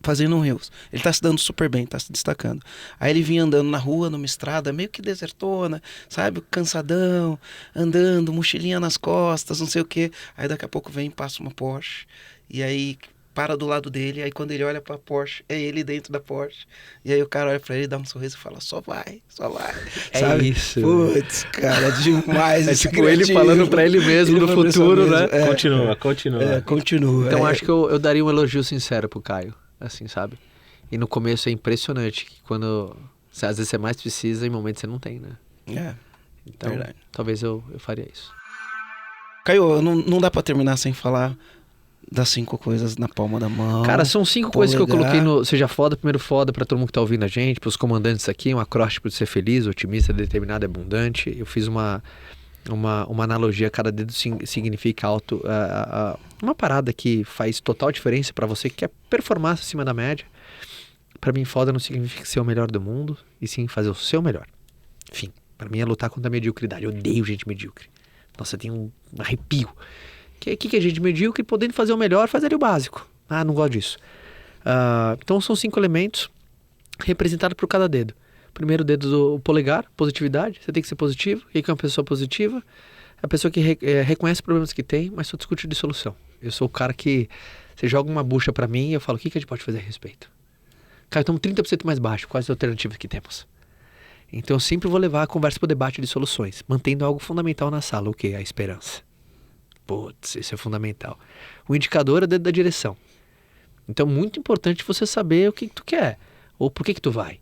fazendo um Reels. Ele tá se dando super bem, tá se destacando. Aí ele vinha andando na rua, numa estrada, meio que desertona, sabe? Cansadão, andando, mochilinha nas costas, não sei o quê. Aí daqui a pouco vem e passa uma Porsche, e aí para do lado dele, aí quando ele olha pra Porsche, é ele dentro da Porsche, e aí o cara olha pra ele, dá um sorriso e fala, só vai, sabe? Isso. Putz, cara, é demais. É tipo ele falando pra ele mesmo no futuro, né? Continua. Então acho que eu daria um elogio sincero pro Caio, assim, sabe? E no começo é impressionante que quando, às vezes você mais precisa, em momentos você não tem, né? Então, verdade. Talvez eu faria isso. Caio, não dá pra terminar sem falar das 5 coisas na palma da mão. Cara, são 5 coisas que eu polegar. coloquei no Seja Foda. Primeiro, foda pra todo mundo que tá ouvindo a gente, pros comandantes aqui, um acróstico de ser feliz, otimista, determinado e abundante. Eu fiz uma analogia, cada dedo significa alto. Uma parada que faz total diferença pra você que quer performar acima da média. Pra mim, foda não significa ser o melhor do mundo, e sim fazer o seu melhor. Enfim, pra mim é lutar contra a mediocridade. Eu odeio gente medíocre. Nossa, tem um arrepio. Que é gente medíocre podendo fazer o melhor, fazer ali o básico. Ah, não gosto disso. Então são 5 elementos representados por cada dedo. Primeiro dedo do polegar, positividade. Você tem que ser positivo. O que é uma pessoa positiva? É a pessoa que reconhece problemas que tem, mas só discute de solução. Eu sou o cara que... Você joga uma bucha pra mim e eu falo, o que a gente pode fazer a respeito? Cara, estamos 30% mais baixo. Quais as alternativas que temos? Então eu sempre vou levar a conversa para o debate de soluções, mantendo algo fundamental na sala. O quê? A esperança. Putz, isso é fundamental. O indicador é dentro da direção. Então é muito importante você saber o que tu quer, ou por que tu vai.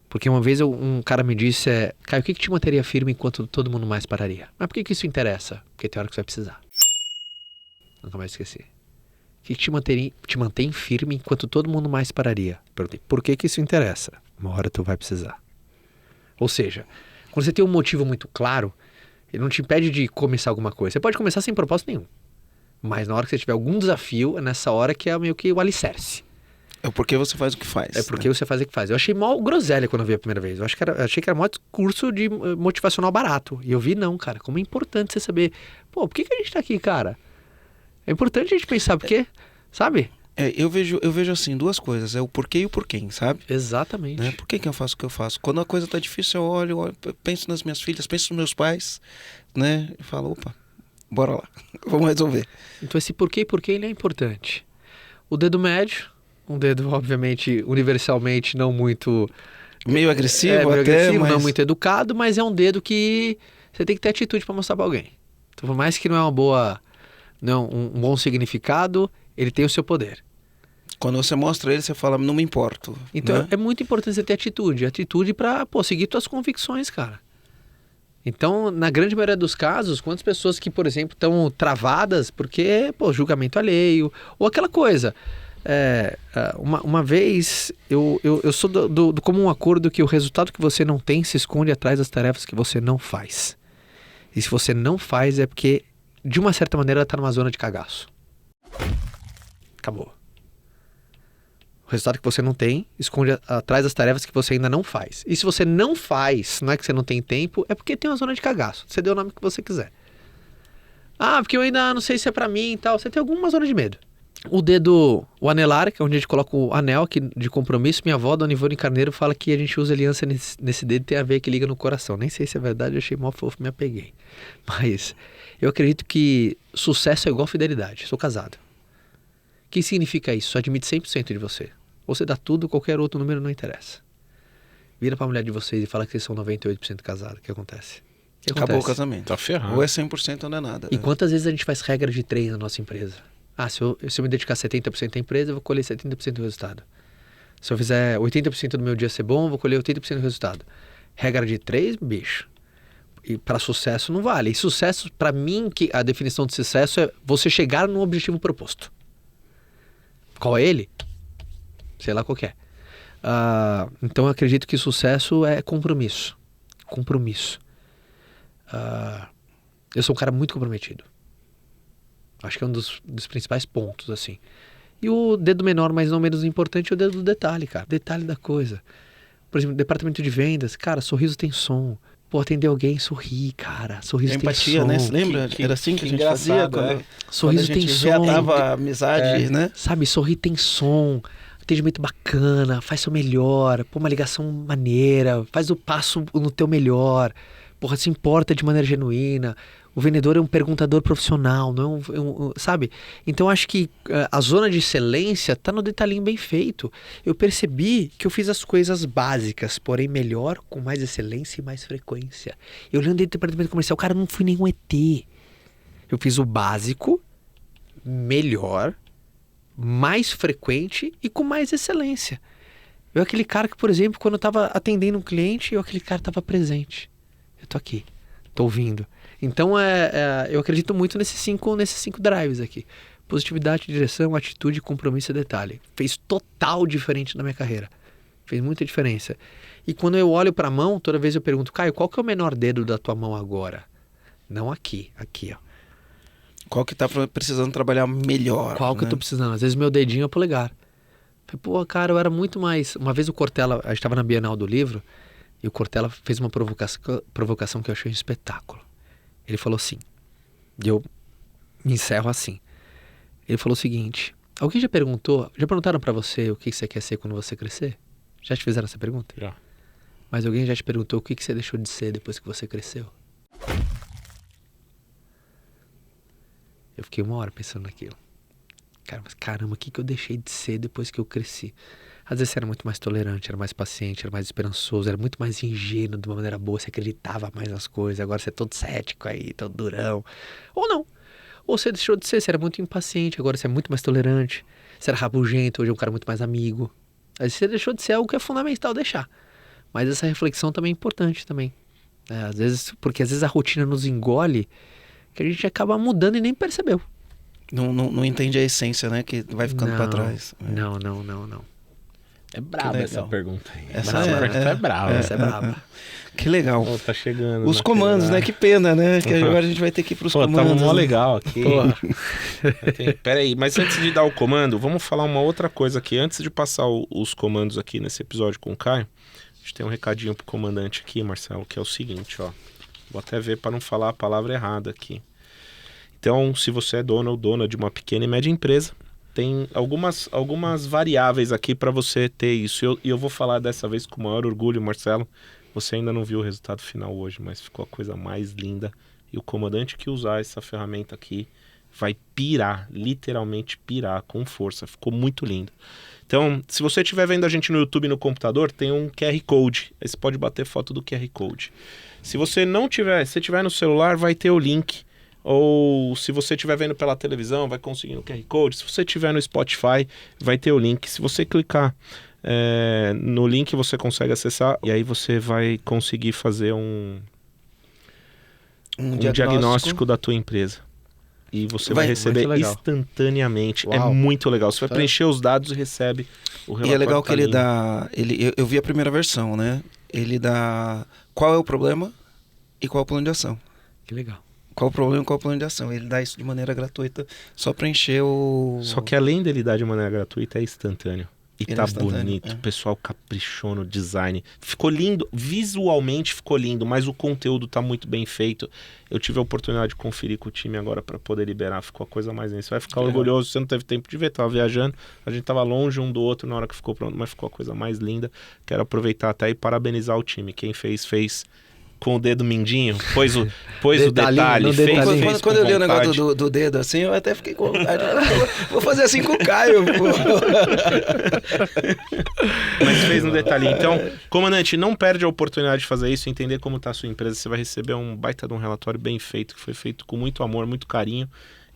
Porque uma vez um cara me disse, Caio, o que te manteria firme enquanto todo mundo mais pararia? Mas por que isso interessa? Porque tem hora que você vai precisar. Nunca mais esqueci. O que te mantém firme enquanto todo mundo mais pararia? Perguntei, por que isso interessa? Uma hora tu vai precisar. Ou seja, quando você tem um motivo muito claro, ele não te impede de começar alguma coisa. Você pode começar sem propósito nenhum. Mas na hora que você tiver algum desafio, é nessa hora que é meio que o alicerce. É porque você faz o que faz. É porque você faz o que faz. Eu achei mó groselha quando eu vi a primeira vez. Achei que era mó curso de motivacional barato. E eu vi, não, cara. Como é importante você saber. Pô, por que a gente tá aqui, cara? É importante a gente pensar, porque, sabe? Eu vejo assim, 2 coisas. É o porquê e o porquê, sabe? Exatamente. Né? Por que eu faço o que eu faço? Quando a coisa tá difícil, eu olho, penso nas minhas filhas, penso nos meus pais, né? E falo, opa, bora lá, vamos resolver. Então esse porquê e porquê ele é importante. O dedo médio, um dedo, obviamente, universalmente não muito... Meio agressivo meio até, agressivo, mas... não muito educado, mas é um dedo que você tem que ter atitude para mostrar para alguém. Então, por mais que não é um bom significado, ele tem o seu poder. Quando você mostra ele, você fala, não me importo. Então né? é muito importante você ter atitude para seguir suas convicções, cara. Então, na grande maioria dos casos, quantas pessoas que, por exemplo, estão travadas porque, julgamento alheio, ou aquela coisa. Uma vez, eu sou do comum acordo que o resultado que você não tem se esconde atrás das tarefas que você não faz. E se você não faz é porque, de uma certa maneira, está numa zona de cagaço. Acabou. O resultado que você não tem esconde atrás das tarefas que você ainda não faz. E se você não faz, não é que você não tem tempo, é porque tem uma zona de cagaço. Você deu o nome que você quiser. Ah, porque eu ainda não sei se é pra mim e tal. Você tem alguma zona de medo. O anelar, que é onde a gente coloca o anel de compromisso. Minha avó, Dona Ivone Carneiro, fala que a gente usa aliança nesse dedo, tem a ver que liga no coração. Nem sei se é verdade, eu achei mó fofo, me apeguei. Mas eu acredito que sucesso é igual fidelidade. Sou casado. O que significa isso? Só admite 100% de você. Ou você dá tudo, qualquer outro número não interessa. Vira pra mulher de vocês e fala que vocês são 98% casados. O que acontece? Acabou o casamento. Tá ferrado. Ou é 100% ou não é nada. E quantas vezes a gente faz regra de 3 na nossa empresa? Ah, se eu me dedicar 70% à empresa, eu vou colher 70% do resultado. Se eu fizer 80% do meu dia ser bom, eu vou colher 80% do resultado. Regra de 3, bicho. E para sucesso não vale. E sucesso, para mim, que a definição de sucesso é você chegar no objetivo proposto. Qual é ele? Sei lá qual que é. Então eu acredito que sucesso é compromisso. Compromisso. Eu sou um cara muito comprometido. Acho que é um dos principais pontos, assim. E o dedo menor, mas não menos importante, é o dedo do detalhe, cara. Detalhe da coisa. Por exemplo, departamento de vendas. Cara, sorriso tem som. Pô, atender alguém, sorrir, cara. Sorriso tem empatia, som. né? Você lembra? Era assim que a gente fazia quando Sorriso a gente tem som. reatava a amizade, né? Sabe, sorrir tem som. Atendimento bacana, faz seu melhor. Pô, uma ligação maneira. Faz o passo no teu melhor. Porra, se importa de maneira genuína. O vendedor é um perguntador profissional, não é sabe? Então acho que a zona de excelência tá no detalhinho bem feito. Eu percebi que eu fiz as coisas básicas, porém melhor, com mais excelência e mais frequência. Eu olhando dentro do departamento comercial, cara, eu não fui nenhum ET. Eu fiz o básico, melhor, mais frequente e com mais excelência. Eu aquele cara que, por exemplo, quando eu tava atendendo um cliente, aquele cara tava presente. Eu tô aqui, tô ouvindo. Então eu acredito muito nesses cinco drives aqui. Positividade, direção, atitude, compromisso e detalhe. Fez total diferença na minha carreira. Fez muita diferença. E quando eu olho para a mão, toda vez eu pergunto, Caio, qual que é o menor dedo da tua mão agora? Não aqui, ó. Qual que tá precisando trabalhar melhor? Qual que eu tô precisando? Às vezes meu dedinho é o polegar. Falei, pô, cara, eu era muito mais... Uma vez o Cortella, a gente estava na Bienal do Livro, e o Cortella fez uma provocação que eu achei um espetáculo. Ele falou assim, e eu me encerro assim. Ele falou o seguinte, alguém já perguntaram pra você o que você quer ser quando você crescer? Já te fizeram essa pergunta? Já. Mas alguém já te perguntou o que você deixou de ser depois que você cresceu? Eu fiquei 1 hora pensando naquilo. Cara, mas caramba, o que eu deixei de ser depois que eu cresci? Às vezes você era muito mais tolerante, era mais paciente, era mais esperançoso, era muito mais ingênuo de uma maneira boa, você acreditava mais nas coisas, agora você é todo cético aí, todo durão. Ou não. Ou você deixou de ser, você era muito impaciente, agora você é muito mais tolerante. Você era rabugento, hoje é um cara muito mais amigo. Aí você deixou de ser algo que é fundamental deixar. Mas essa reflexão também é importante também. Às vezes, porque às vezes a rotina nos engole, que a gente acaba mudando e nem percebeu. Não entende a essência, né? Que vai ficando pra trás. Não. É braba essa pergunta aí. Essa é braba. Essa é braba. Que legal. Tá chegando. Os comandos, né? Que pena, né? Que agora a gente vai ter que ir pros comandos. Tá mó né? legal aqui. Pera aí, mas antes de dar o comando, vamos falar uma outra coisa aqui. Antes de passar os comandos aqui nesse episódio com o Caio, a gente tem um recadinho pro comandante aqui, Marcelo, que é o seguinte, ó. Vou até ver para não falar a palavra errada aqui. Então, se você é dono ou dona de uma pequena e média empresa, tem algumas variáveis aqui para você ter isso. E eu vou falar dessa vez com o maior orgulho, Marcelo. Você ainda não viu o resultado final hoje, mas ficou a coisa mais linda. E o comandante que usar essa ferramenta aqui vai pirar, literalmente pirar com força. Ficou muito lindo. Então, se você estiver vendo a gente no YouTube no computador, tem um QR Code. Aí você pode bater foto do QR Code. Se você não tiver, se tiver no celular, vai ter o link. Ou se você estiver vendo pela televisão, vai conseguir no QR Code. Se você estiver no Spotify, vai ter o link. Se você clicar no link, você consegue acessar. E aí você vai conseguir fazer um diagnóstico da tua empresa. E você vai receber instantaneamente. Uau. É muito legal. Você vai preencher os dados e recebe o relatório. E é legal que ele dá... Eu vi a primeira versão, né? Ele dá qual é o problema e qual é o plano de ação. Que legal. Qual o problema e qual o plano de ação. Ele dá isso de maneira gratuita, só preencher o... Só que além dele dar de maneira gratuita, é instantâneo. E tá bonito, o pessoal caprichou no design. Ficou lindo, visualmente ficou lindo, mas o conteúdo tá muito bem feito. Eu tive a oportunidade de conferir com o time agora para poder liberar, ficou a coisa mais linda. Você vai ficar orgulhoso, você não teve tempo de ver, tava viajando, a gente tava longe um do outro na hora que ficou pronto, mas ficou a coisa mais linda. Quero aproveitar até e parabenizar o time. Quem fez com o dedo mindinho, pôs o detalhe, fez quando eu li o negócio do dedo assim, eu até fiquei com vontade. Vou fazer assim com o Caio, pô. Mas fez no detalhe. Então, comandante, não perde a oportunidade de fazer isso, entender como está a sua empresa. Você vai receber um baita de um relatório bem feito, que foi feito com muito amor, muito carinho.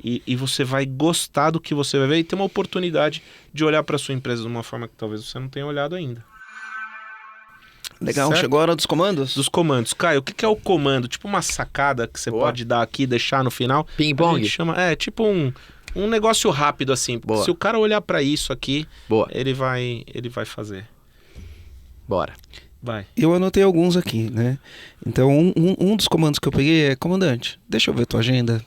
E você vai gostar do que você vai ver e ter uma oportunidade de olhar para a sua empresa de uma forma que talvez você não tenha olhado ainda. Legal, certo? Chegou a hora dos comandos? Dos comandos. Caio, o que é o comando? Tipo uma sacada que você pode dar aqui, deixar no final. Ping-pong? É tipo um negócio rápido assim. Boa. Se o cara olhar pra isso aqui, ele vai fazer. Bora. Vai. Eu anotei alguns aqui, né? Então, um dos comandos que eu peguei é: comandante, deixa eu ver tua agenda.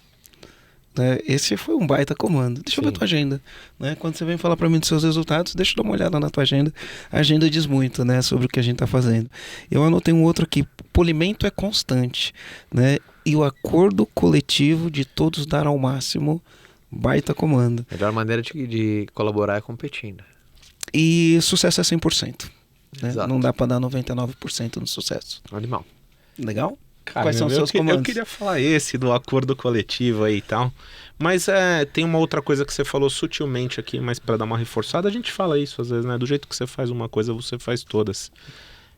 Né? Esse foi um baita comando. Deixa eu ver tua agenda. Né? Quando você vem falar para mim dos seus resultados, deixa eu dar uma olhada na tua agenda. A agenda diz muito, né, sobre o que a gente está fazendo. Eu anotei um outro aqui: polimento é constante, né? E o acordo coletivo de todos dar ao máximo. Baita comando. Melhor maneira de colaborar é competindo. E sucesso é 100%. Né? Exato. Não dá para dar 99% no sucesso. Animal. Legal? Cara, quais são os seus comandos? Eu queria falar esse do acordo coletivo aí e tal. Mas tem uma outra coisa que você falou sutilmente aqui, mas para dar uma reforçada, a gente fala isso às vezes, né? Do jeito que você faz uma coisa, você faz todas.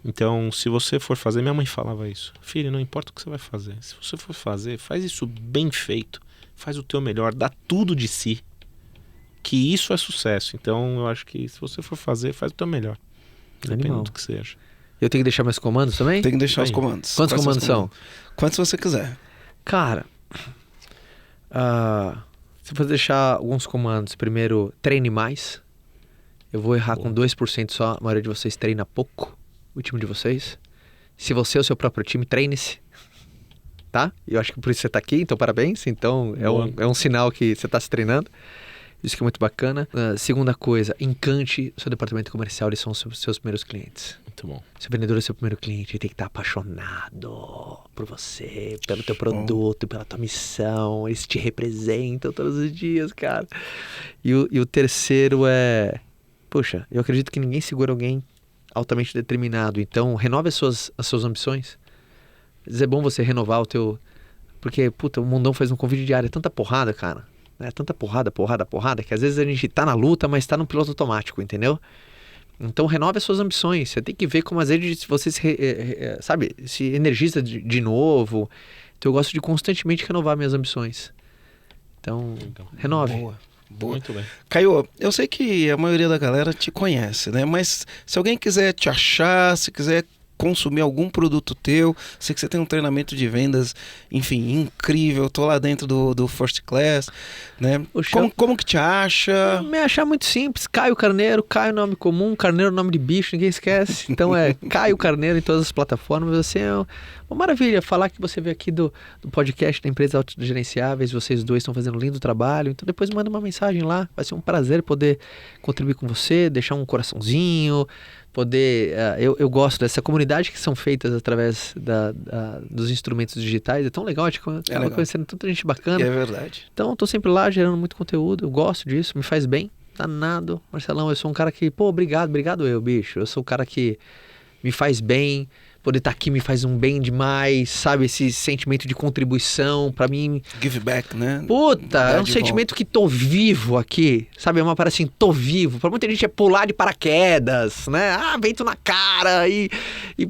Então, se você for fazer, minha mãe falava isso: filho, não importa o que você vai fazer, se você for fazer, faz isso bem feito, faz o teu melhor, dá tudo de si, que isso é sucesso. Então, eu acho que se você for fazer, faz o teu melhor, dependendo do que seja. Eu tenho que deixar meus comandos também? Tem que deixar os comandos. Quantos comandos são? Quantos você quiser. Cara, Se você deixar alguns comandos, primeiro, treine mais. Eu vou errar com 2% só, a maioria de vocês treina pouco, o time de vocês. Se você é o seu próprio time, treine-se. Tá? Eu acho que por isso você tá aqui, então parabéns. Então é um sinal que você tá se treinando. Isso que é muito bacana. Segunda coisa, encante o seu departamento comercial, eles são os seus primeiros clientes. Muito bom. Seu vendedor é seu primeiro cliente, ele tem que estar apaixonado por você, pelo teu produto, pela tua missão. Eles te representam todos os dias, cara. E o terceiro é... Poxa, eu acredito que ninguém segura alguém altamente determinado. Então, renove as suas ambições. Às vezes é bom você renovar o teu... Porque, puta, o mundão faz um convite diário. É tanta porrada, cara. É tanta porrada, que às vezes a gente tá na luta, mas tá no piloto automático, entendeu? Então renove as suas ambições. Você tem que ver como às vezes você se energiza de novo. Então eu gosto de constantemente renovar minhas ambições. Então, renove. Boa. Muito bem. Caio, eu sei que a maioria da galera te conhece, né? Mas se alguém quiser te achar, se quiser consumir algum produto teu, sei que você tem um treinamento de vendas, enfim, incrível, tô lá dentro do First Class, né? Como que te acha? Me achar muito simples, Caio Carneiro, Caio nome comum, Carneiro nome de bicho, ninguém esquece, então é Caio Carneiro em todas as plataformas. Você é uma maravilha falar que você veio aqui do podcast da Empresa Autogerenciáveis, vocês dois estão fazendo um lindo trabalho, então depois manda uma mensagem lá, vai ser um prazer poder contribuir com você, deixar um coraçãozinho, poder... eu gosto dessa comunidade que são feitas através dos instrumentos digitais. É tão legal, conhecendo tanta gente bacana. É verdade. Então, eu tô sempre lá gerando muito conteúdo. Eu gosto disso, me faz bem. Danado. Marcelão, eu sou um cara que... Pô, obrigado eu, bicho. Eu sou um cara que me faz bem. Poder estar aqui me faz um bem demais, sabe? Esse sentimento de contribuição, pra mim... Give back, né? Puta, é um sentimento que tô vivo aqui, sabe? É uma parada assim, tô vivo. Pra muita gente é pular de paraquedas, né? Ah, vento na cara e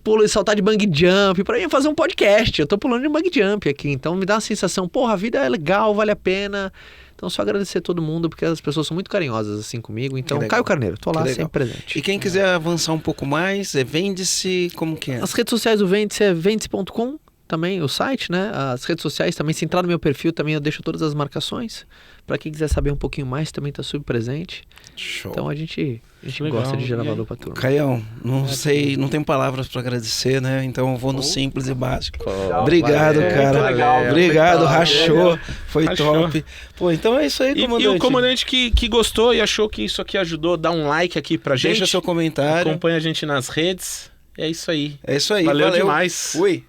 pulo e saltar de bungee jump. Pra mim é fazer um podcast, eu tô pulando de bungee jump aqui. Então me dá uma sensação, porra, a vida é legal, vale a pena... Então, só agradecer a todo mundo, porque as pessoas são muito carinhosas assim comigo. Então, Caio Carneiro, tô lá sempre presente. E quem quiser avançar um pouco mais, Vende-se, como que é? As redes sociais do Vende-se é vende-se.com, também o site, né? As redes sociais também, se entrar no meu perfil, também eu deixo todas as marcações. Pra quem quiser saber um pouquinho mais, também tá super presente. Show. Então, a gente gosta de gerar valor pra turma. Caião, não tenho palavras pra agradecer, né? Então eu vou no simples e básico. Obrigado, cara. Legal. Obrigado, rachou. Foi top. Pô, então é isso aí, comandante. E o comandante que gostou e achou que isso aqui ajudou, dá um like aqui pra gente. Deixa seu comentário. Acompanha a gente nas redes. É isso aí. É isso aí. Valeu demais. Fui.